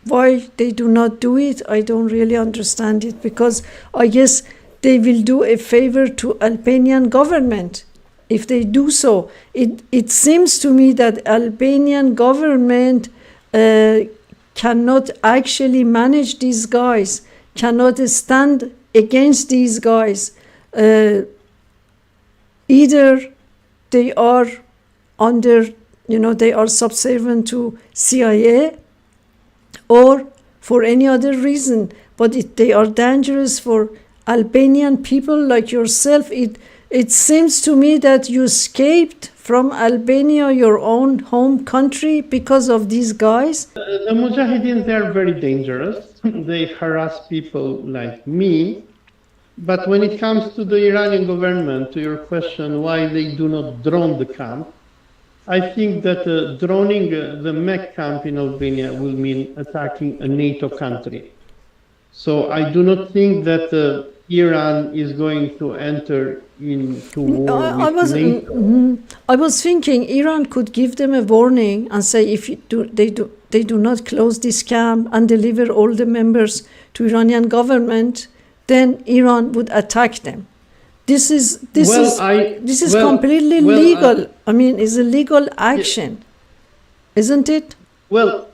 Why they do not do it, I don't really understand it, because I guess they will do a favor to Albanian government if they do so. It seems to me that Albanian government cannot actually manage these guys, cannot stand against these guys. Either they are under, they are subservient to CIA, or for any other reason, but they are dangerous for Albanian people like yourself. It seems to me that you escaped from Albania, your own home country, because of these guys. The Mujahideen, they are very dangerous. They harass people like me. But when it comes to the Iranian government, to your question, why they do not drone the camp, I think that droning the MEK camp in Albania will mean attacking a NATO country. So I do not think that Iran is going to enter into war with NATO. I was thinking Iran could give them a warning and say, if they do not close this camp and deliver all the members to Iranian government, then Iran would attack them. This is completely legal. I mean, it's a legal action, isn't it? Well,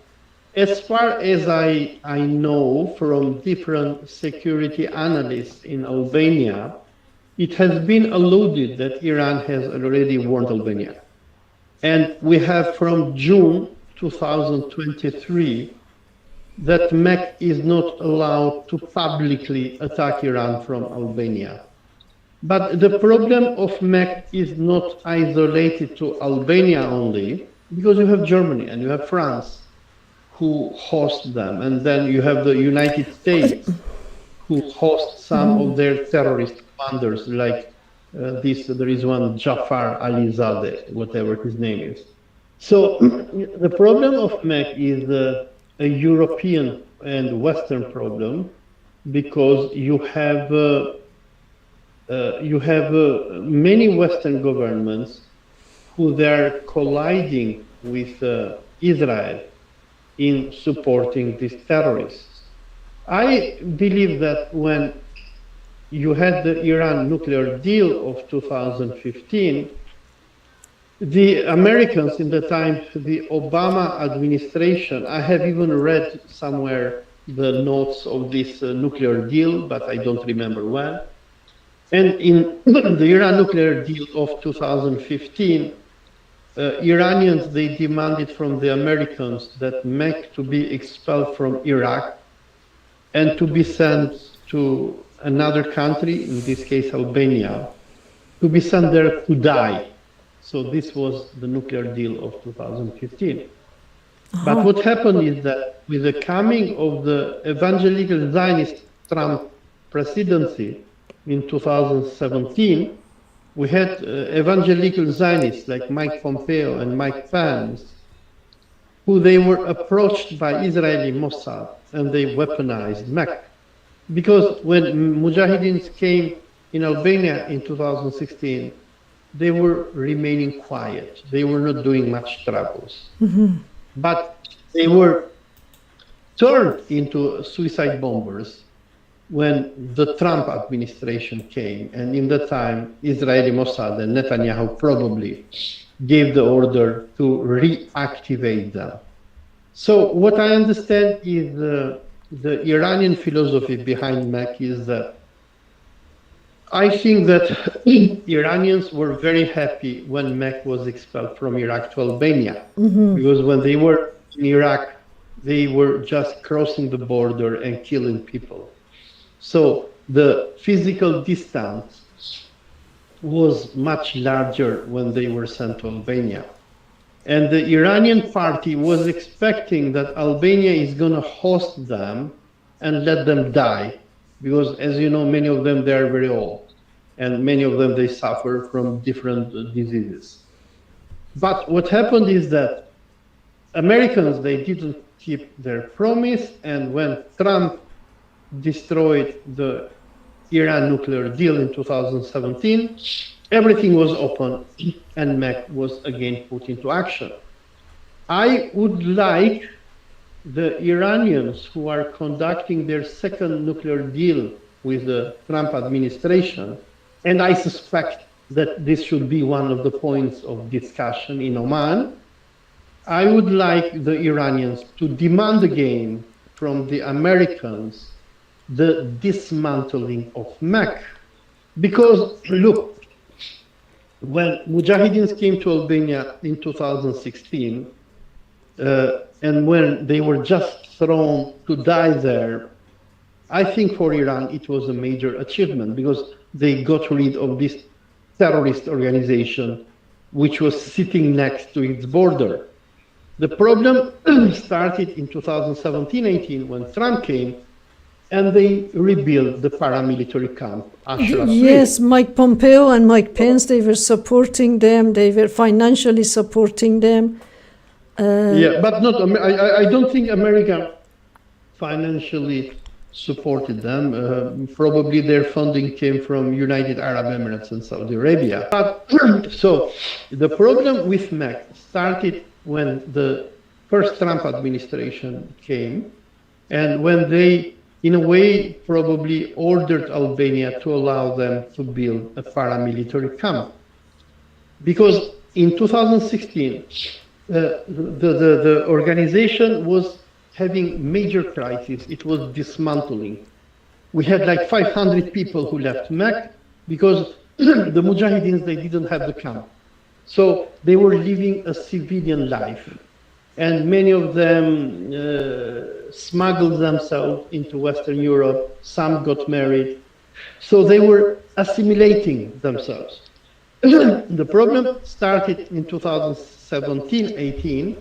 as far as I know from different security analysts in Albania, it has been alluded that Iran has already warned Albania. And we have from June 2023 that MEK is not allowed to publicly attack Iran from Albania. But the problem of MEK is not isolated to Albania only, because you have Germany and you have France who host them, and then you have the United States who host some of their terrorist commanders, like there is one Jafar Alizadeh, whatever his name is. So the problem of MEK is a European and Western problem, because you have many Western governments who they are colliding with Israel in supporting these terrorists. I believe that when you had the Iran nuclear deal of 2015, the Americans in the time, the Obama administration, I have even read somewhere the notes of this nuclear deal, but I don't remember when. And in the Iran nuclear deal of 2015, Iranians, they demanded from the Americans that MEK to be expelled from Iraq and to be sent to another country, in this case Albania, to be sent there to die. So this was the nuclear deal of 2015. But what happened is that with the coming of the evangelical Zionist Trump presidency in 2017, we had evangelical Zionists like Mike Pompeo and Mike Pence, who they were approached by Israeli Mossad, and they weaponized MEK. Because when Mujahideens came in Albania in 2016, they were remaining quiet. They were not doing much troubles. But they were turned into suicide bombers when the Trump administration came, and in that time, Israeli Mossad and Netanyahu probably gave the order to reactivate them. So what I understand is the Iranian philosophy behind MEK is that I think that Iranians were very happy when MEK was expelled from Iraq to Albania, because when they were in Iraq, they were just crossing the border and killing people. So the physical distance was much larger when they were sent to Albania. And the Iranian party was expecting that Albania is going to host them and let them die, because as you know, many of them, they are very old, and many of them, they suffer from different diseases. But what happened is that Americans, they didn't keep their promise, and when Trump destroyed the Iran nuclear deal in 2017, everything was open and MEK was again put into action. I would like the Iranians who are conducting their second nuclear deal with the Trump administration, and I suspect that this should be one of the points of discussion in Oman, I would like the Iranians to demand again from the Americans the dismantling of MEK. Because, look, when Mujahideen came to Albania in 2016, and when they were just thrown to die there, I think for Iran it was a major achievement because they got rid of this terrorist organization which was sitting next to its border. The problem started in 2017-18 when Trump came and they rebuilt the paramilitary camp, Ashraf. Yes, Mike Pompeo and Mike Pence, they were supporting them, they were financially supporting them. Yeah, but not. I don't think America financially supported them. Probably their funding came from United Arab Emirates and Saudi Arabia. But so the problem with MEK started when the first Trump administration came, and when they, in a way, probably ordered Albania to allow them to build a paramilitary camp, because in 2016. The organization was having major crisis. It was dismantling. We had like 500 people who left MEK because the Mujahideens, they didn't have the camp. So they were living a civilian life. And many of them smuggled themselves into Western Europe. Some got married. So they were assimilating themselves. The problem started in 2017-18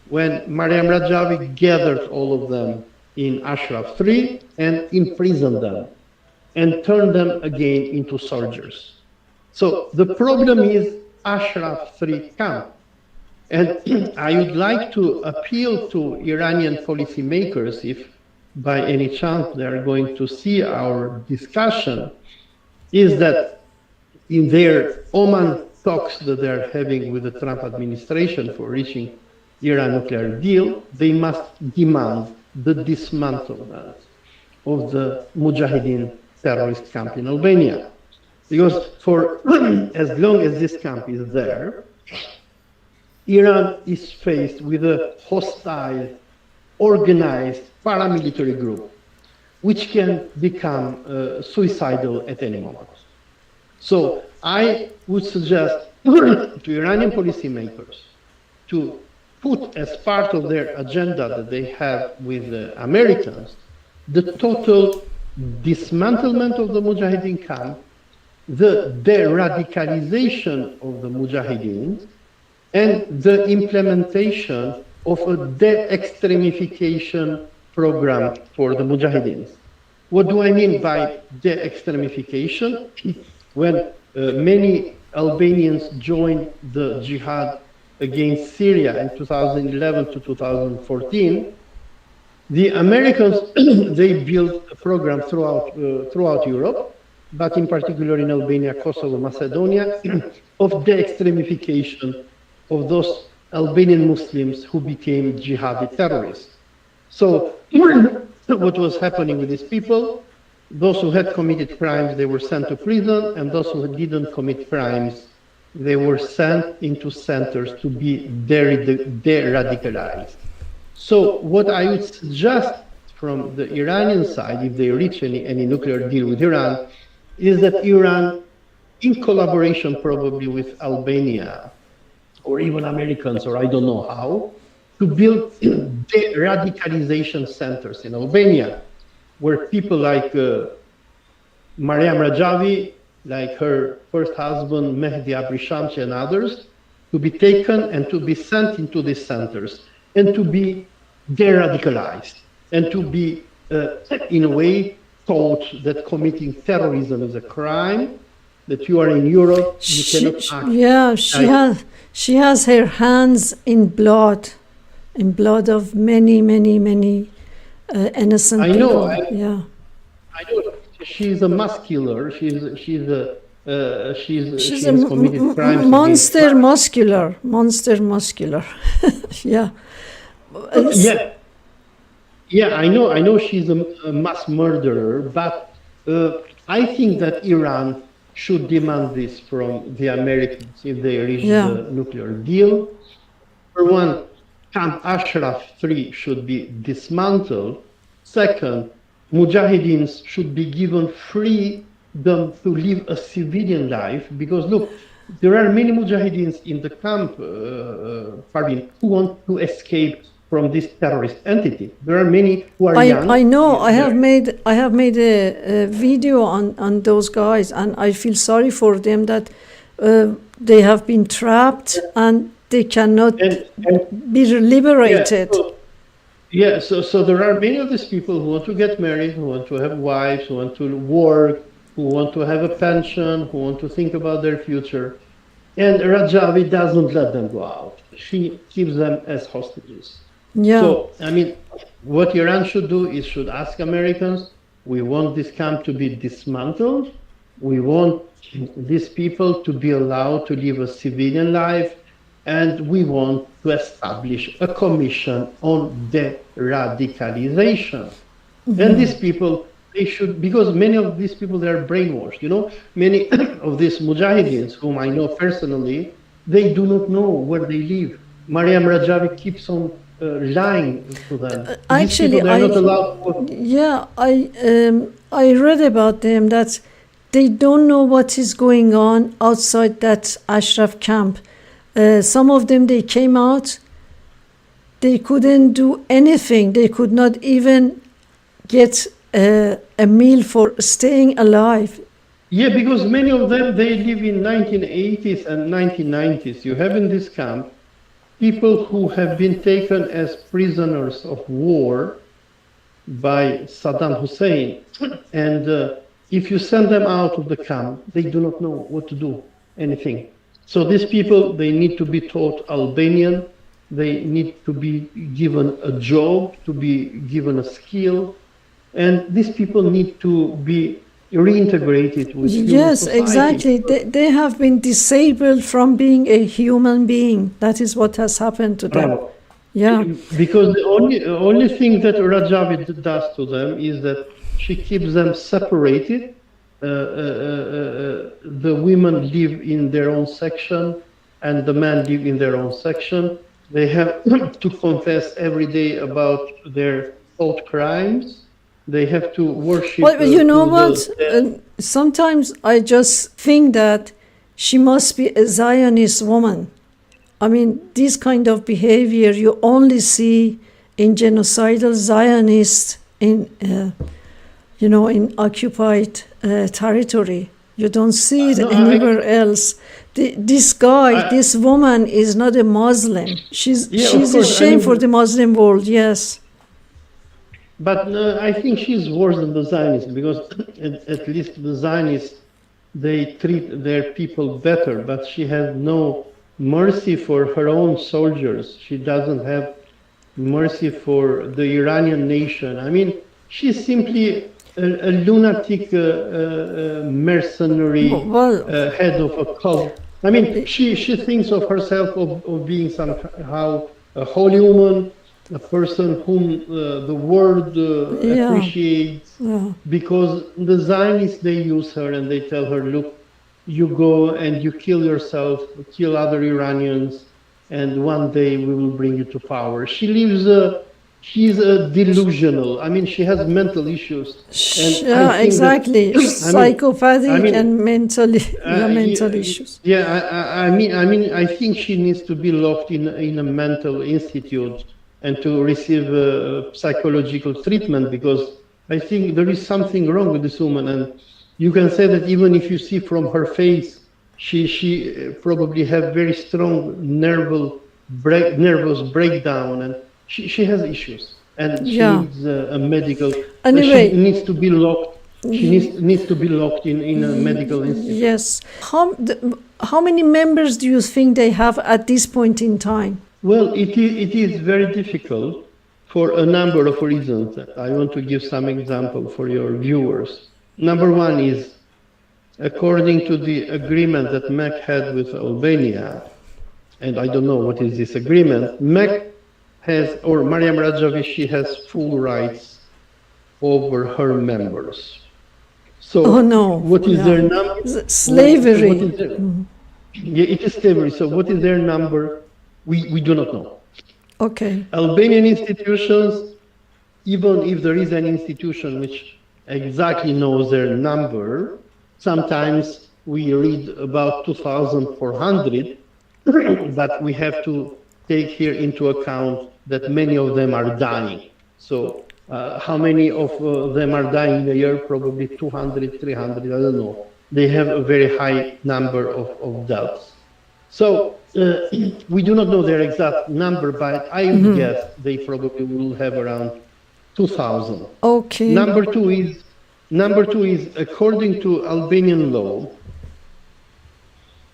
when Maryam Rajavi gathered all of them in Ashraf 3 and imprisoned them and turned them again into soldiers. So the problem is Ashraf 3 camp. And I would like to appeal to Iranian policymakers, if by any chance they are going to see our discussion, is that in their Oman talks that they're having with the Trump administration for reaching Iran nuclear deal, they must demand the dismantlement of the Mujahideen terrorist camp in Albania. Because for as long as this camp is there, Iran is faced with a hostile, organized paramilitary group, which can become suicidal at any moment. So I would suggest to Iranian policymakers to put as part of their agenda that they have with the Americans the total dismantlement of the Mujahideen camp, the de-radicalization of the Mujahideen, and the implementation of a de-extremification program for the Mujahideens. What do I mean by de-extremification? When many Albanians joined the jihad against Syria in 2011 to 2014, the Americans, they built a program throughout Europe, but in particular in Albania, Kosovo, Macedonia, of de-extremification of those Albanian Muslims who became jihadi terrorists. So what was happening with these people? Those who had committed crimes, they were sent to prison, and those who didn't commit crimes, they were sent into centers to be de-radicalized. So what I would suggest from the Iranian side, if they reach any nuclear deal with Iran, is that Iran, in collaboration probably with Albania, or even Americans, or I don't know how, to build de-radicalization centers in Albania, where people like Maryam Rajavi, like her first husband, Mehdi Abrishamchi, and others, to be taken and to be sent into these centers and to be de-radicalized and to be, in a way, taught that committing terrorism is a crime, that you are in Europe, you cannot act. Yeah, she has her hands in blood of many innocent people. I know. She's a mass killer. She's a She's she has committed crimes against monster muscular. Yeah. Yeah, yeah, I know she's a mass murderer, but I think that Iran should demand this from the Americans if they reach the nuclear deal. For one, Camp Ashraf 3 should be dismantled. Second, Mujahideens should be given freedom to live a civilian life, because look, there are many Mujahideens in the camp, Parvin, who want to escape from this terrorist entity. There are many who are young. I know. I have made a video on those guys, and I feel sorry for them that they have been trapped and they cannot be liberated. So there are many of these people who want to get married, who want to have wives, who want to work, who want to have a pension, who want to think about their future. And Rajavi doesn't let them go out. She keeps them as hostages. Yeah. So, I mean, what Iran should do is should ask Americans, we want this camp to be dismantled. We want these people to be allowed to live a civilian life. And we want to establish a commission on de-radicalization. Mm-hmm. And these people, they should, because many of these people, they are brainwashed. You know, many of these mujahideens, whom I know personally, they do not know where they live. Maryam Rajavi keeps on lying to them. Actually, I read about them that they don't know what is going on outside that Ashraf camp. Some of them, they came out, they couldn't do anything. They could not even get a meal for staying alive. Yeah, because many of them, they live in 1980s and 1990s. You have in this camp people who have been taken as prisoners of war by Saddam Hussein. And if you send them out of the camp, they do not know what to do, anything. So these people, they need to be taught Albanian, they need to be given a job, to be given a skill, and these people need to be reintegrated with human society. Exactly. They have been disabled from being a human being. That is what has happened to them. Yeah. Because the only thing that Rajavi does to them is that she keeps them separated. The women live in their own section and the men live in their own section. They have to confess every day about their thought crimes. They have to worship. Well, you know what? Sometimes I just think that she must be a Zionist woman. I mean, this kind of behavior you only see in genocidal Zionists in in occupied territory. You don't see it anywhere else. This woman is not a Muslim. She's a shame for the Muslim world, yes. But I think she's worse than the Zionists, because at least the Zionists, they treat their people better, but she has no mercy for her own soldiers. She doesn't have mercy for the Iranian nation. I mean, she's simply a lunatic mercenary head of a cult. I mean, she thinks of herself of being somehow a holy woman, a person whom the world appreciates, because the Zionists, they use her and they tell her, look, you go and you kill yourself, kill other Iranians, and one day we will bring you to power. She lives she's delusional. I mean, she has mental issues. And exactly. Psychopathic and mental issues. I think she needs to be locked in a mental institute and to receive psychological treatment, because I think there is something wrong with this woman. And you can say that even if you see from her face, she probably have very strong nervous breakdown, and she has issues, and she needs a medical. Anyway, she needs to be locked. She needs to be locked in a medical institute. Yes. How many members do you think they have at this point in time? Well, it is very difficult for a number of reasons. I want to give some example for your viewers. Number one is according to the agreement that MEK had with Albania, and I don't know what is this agreement, MEK has, or Maryam Rajavi, she has full rights over her members. So Oh no! what is their number? Slavery. Yeah, it is slavery. So what is their number? We do not know. Okay. Albanian institutions, even if there is an institution which exactly knows their number, sometimes we read about 2,400, but we have to take here into account that many of them are dying. So how many of them are dying a year? Probably 200, 300, I don't know. They have a very high number of deaths. So we do not know their exact number, but I would guess they probably will have around 2,000. Okay. Number two is according to Albanian law,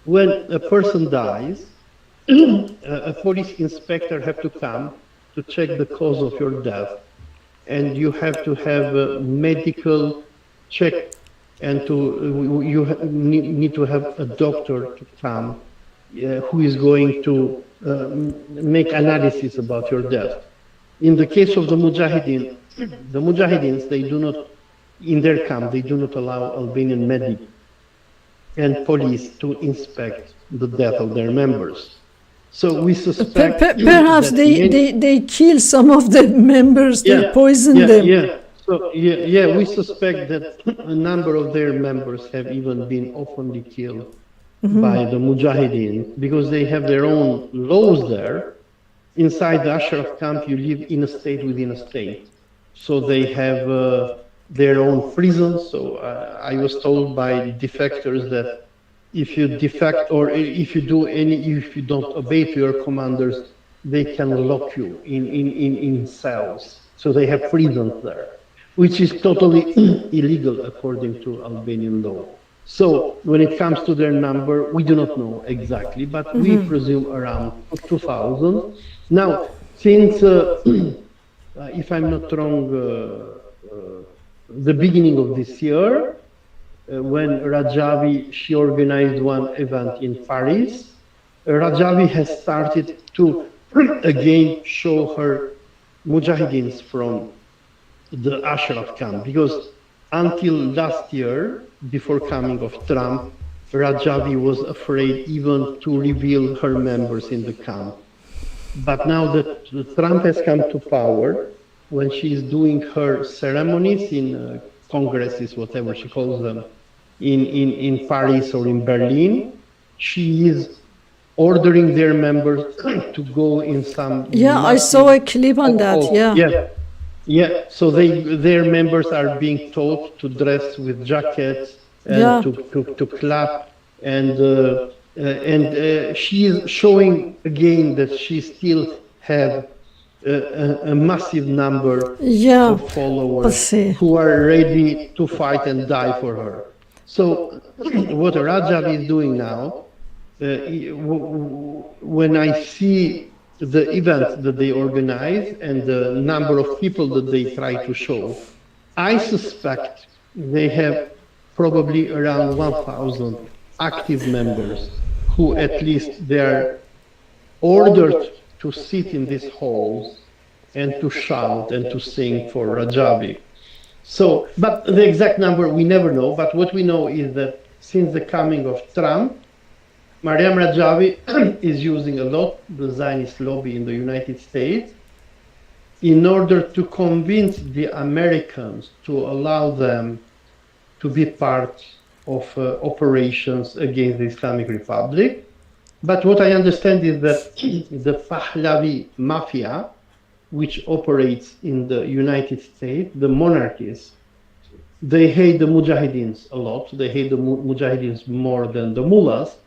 when a person dies, a police inspector have to come to check the cause of your death, and you have to have a medical check, and you need to have a doctor to come who is going to make analysis about your death. In the case of the Mujahideen, they do not, in their camp, they do not allow Albanian medic and police to inspect the death of their members. So we suspect perhaps they kill some of the members, they poison them. So we suspect that a number of their members have even been openly killed by the Mujahideen, because they have their own laws there. Inside the Ashraf camp, you live in a state within a state. So they have their own prisons. So I was told by defectors that if you defect, or if you don't obey to your commanders, they can lock you in cells. So they have prisons there, which is totally illegal according to Albanian law. So when it comes to their number, we do not know exactly, but we presume around 2,000. Now, since, if I'm not wrong, the beginning of this year, when Rajavi, she organized one event in Paris, Rajavi has started to again show her Mujahideens from the Ashraf camp, because until last year, before coming of Trump, Rajavi was afraid even to reveal her members in the camp. But now that Trump has come to power, when she is doing her ceremonies in congresses, whatever she calls them, in Paris or in Berlin, she is ordering their members to go in some... Yeah, I saw a clip on that, So their members are being taught to dress with jackets and to clap, and she is showing again that she still have a massive number of followers who are ready to fight and die for her. So what Rajavi is doing now, when I see the events that they organize and the number of people that they try to show, I suspect they have probably around 1,000 active members who at least they are ordered to sit in these halls and to shout and to sing for Rajavi. So, but the exact number we never know, but what we know is that since the coming of Trump, Maryam Rajavi is using a lot the Zionist lobby in the United States in order to convince the Americans to allow them to be part of operations against the Islamic Republic. But what I understand is that the Pahlavi mafia, which operates in the United States, the monarchies, they hate the Mujahideens a lot. They hate the Mujahideens more than the mullahs.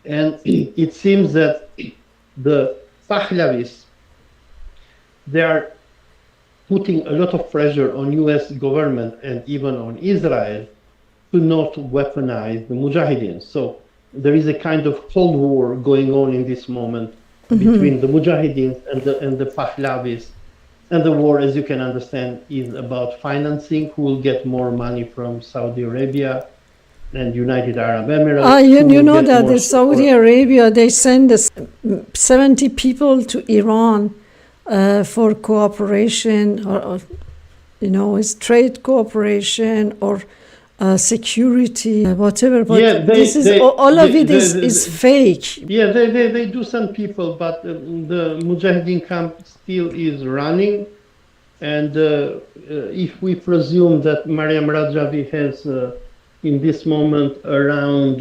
And it seems that the Pahlavis, they are putting a lot of pressure on US government and even on Israel to not weaponize the Mujahideens. So there is a kind of cold war going on in this moment between the Mujahideens and the Pahlavis. And the war, as you can understand, is about financing, who will get more money from Saudi Arabia, and United Arab Emirates. You know that the Saudi Arabia, they send 70 people to Iran for cooperation, or it's trade cooperation or security, whatever. But all of it is fake. Yeah, they do send people, but the Mujahideen camp still is running. And if we presume that Maryam Rajavi has in this moment around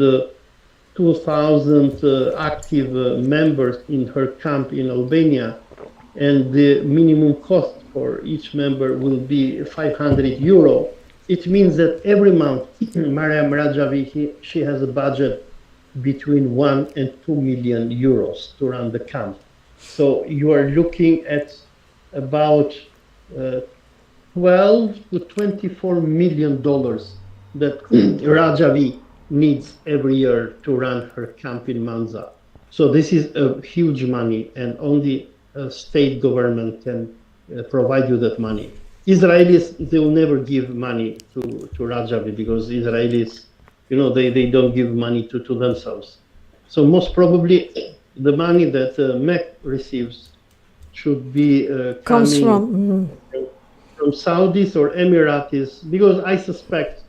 2,000 active members in her camp in Albania, and the minimum cost for each member will be 500 euro, it means that every month Maryam Rajavi, she has a budget between 1 and 2 million euros to run the camp. So you are looking at about 12 to 24 million dollars that Rajavi needs every year to run her camp in Manza. So this is a huge money, and only a state government can provide you that money. Israelis, they will never give money to Rajavi, because Israelis, they don't give money to themselves. So most probably the money that MEK receives should be comes coming from Saudis or Emiratis, because I suspect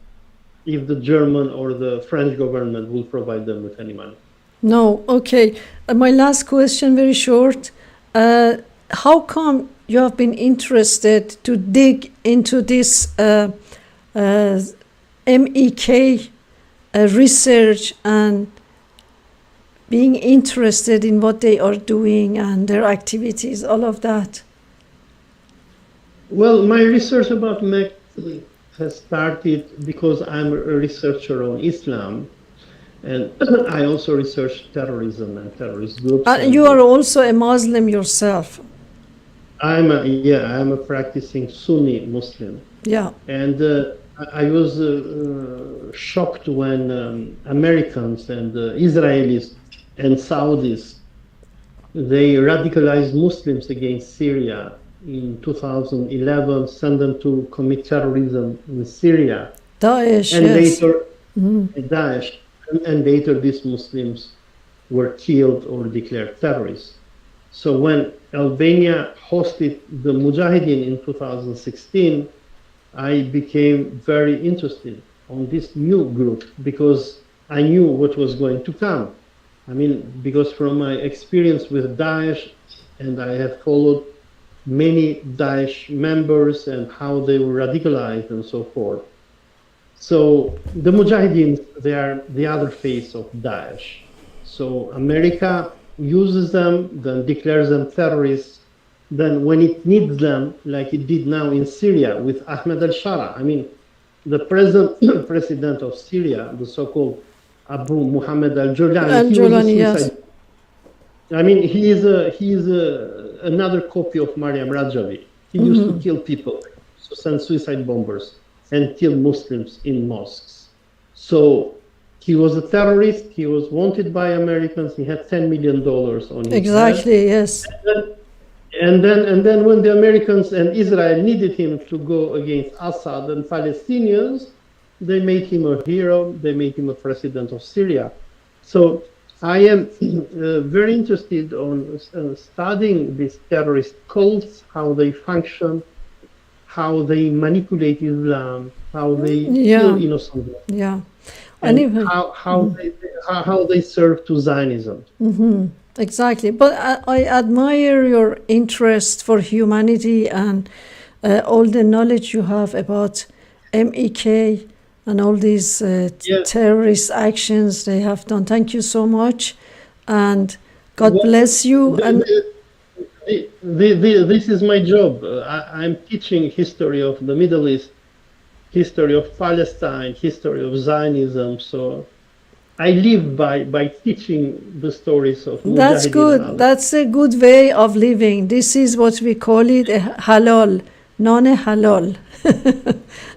if the German or the French government will provide them with any money. No, okay. My last question, very short. How come you have been interested to dig into this MEK research and being interested in what they are doing and their activities, all of that? Well, my research about MEK has started because I'm a researcher on Islam, and I also research terrorism and terrorist groups. You are also a Muslim yourself. I'm a practicing Sunni Muslim. Yeah. And I was shocked when Americans and Israelis and Saudis, they radicalized Muslims against Syria in 2011, sent them to commit terrorism in Syria. Daesh, and yes. Later, Daesh, and later these Muslims were killed or declared terrorists. So when Albania hosted the Mujahideen in 2016, I became very interested on this new group, because I knew what was going to come. I mean, because from my experience with Daesh, and I have followed many Daesh members and how they were radicalized and so forth. So the Mujahideen, they are the other face of Daesh. So America uses them, then declares them terrorists. Then when it needs them, like it did now in Syria with Ahmed al-Shara, I mean, the president of Syria, the so-called Abu Muhammad al-Julani, yes. I mean, he is another copy of Maryam Rajavi. He used to kill people, to send suicide bombers and kill Muslims in mosques. So he was a terrorist. He was wanted by Americans. He had $10 million on his Exactly, head. yes. And then when the Americans and Israel needed him to go against Assad and Palestinians, they made him a hero. They made him a president of Syria. So I am very interested on studying these terrorist cults, how they function, how they manipulate Islam, how they kill innocent people. Yeah. And even how they serve to Zionism. Exactly. But I admire your interest for humanity and all the knowledge you have about MEK and all these terrorist actions they have done. Thank you so much, and God bless you. This is my job. I'm teaching history of the Middle East, history of Palestine, history of Zionism. So I live by teaching the stories of Mujahideen. That's good. That's a good way of living. This is what we call it a halal, non-halal.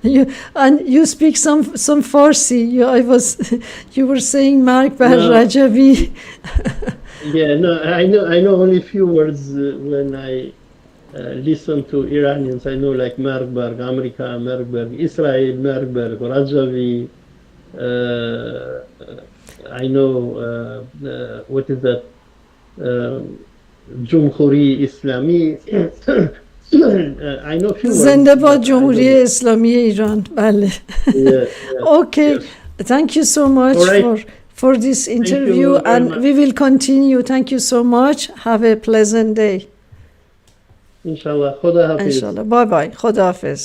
You speak some Farsi. You were saying Mark Rajavi. Yeah, no, I know only a few words when I listen to Iranians. I know like Merkberg, America, Merkberg, Israel, Merkberg, Rajavi, I know what is that? Jumhuri Islami. I know few words. زنده باد جمهوری اسلامی ایران. بله. Okay. Thank you so much for this interview, and we will continue. Thank you so much. Have a pleasant day. Inshallah. Khuda Hafiz. Inshallah. Bye bye. Khuda Hafiz.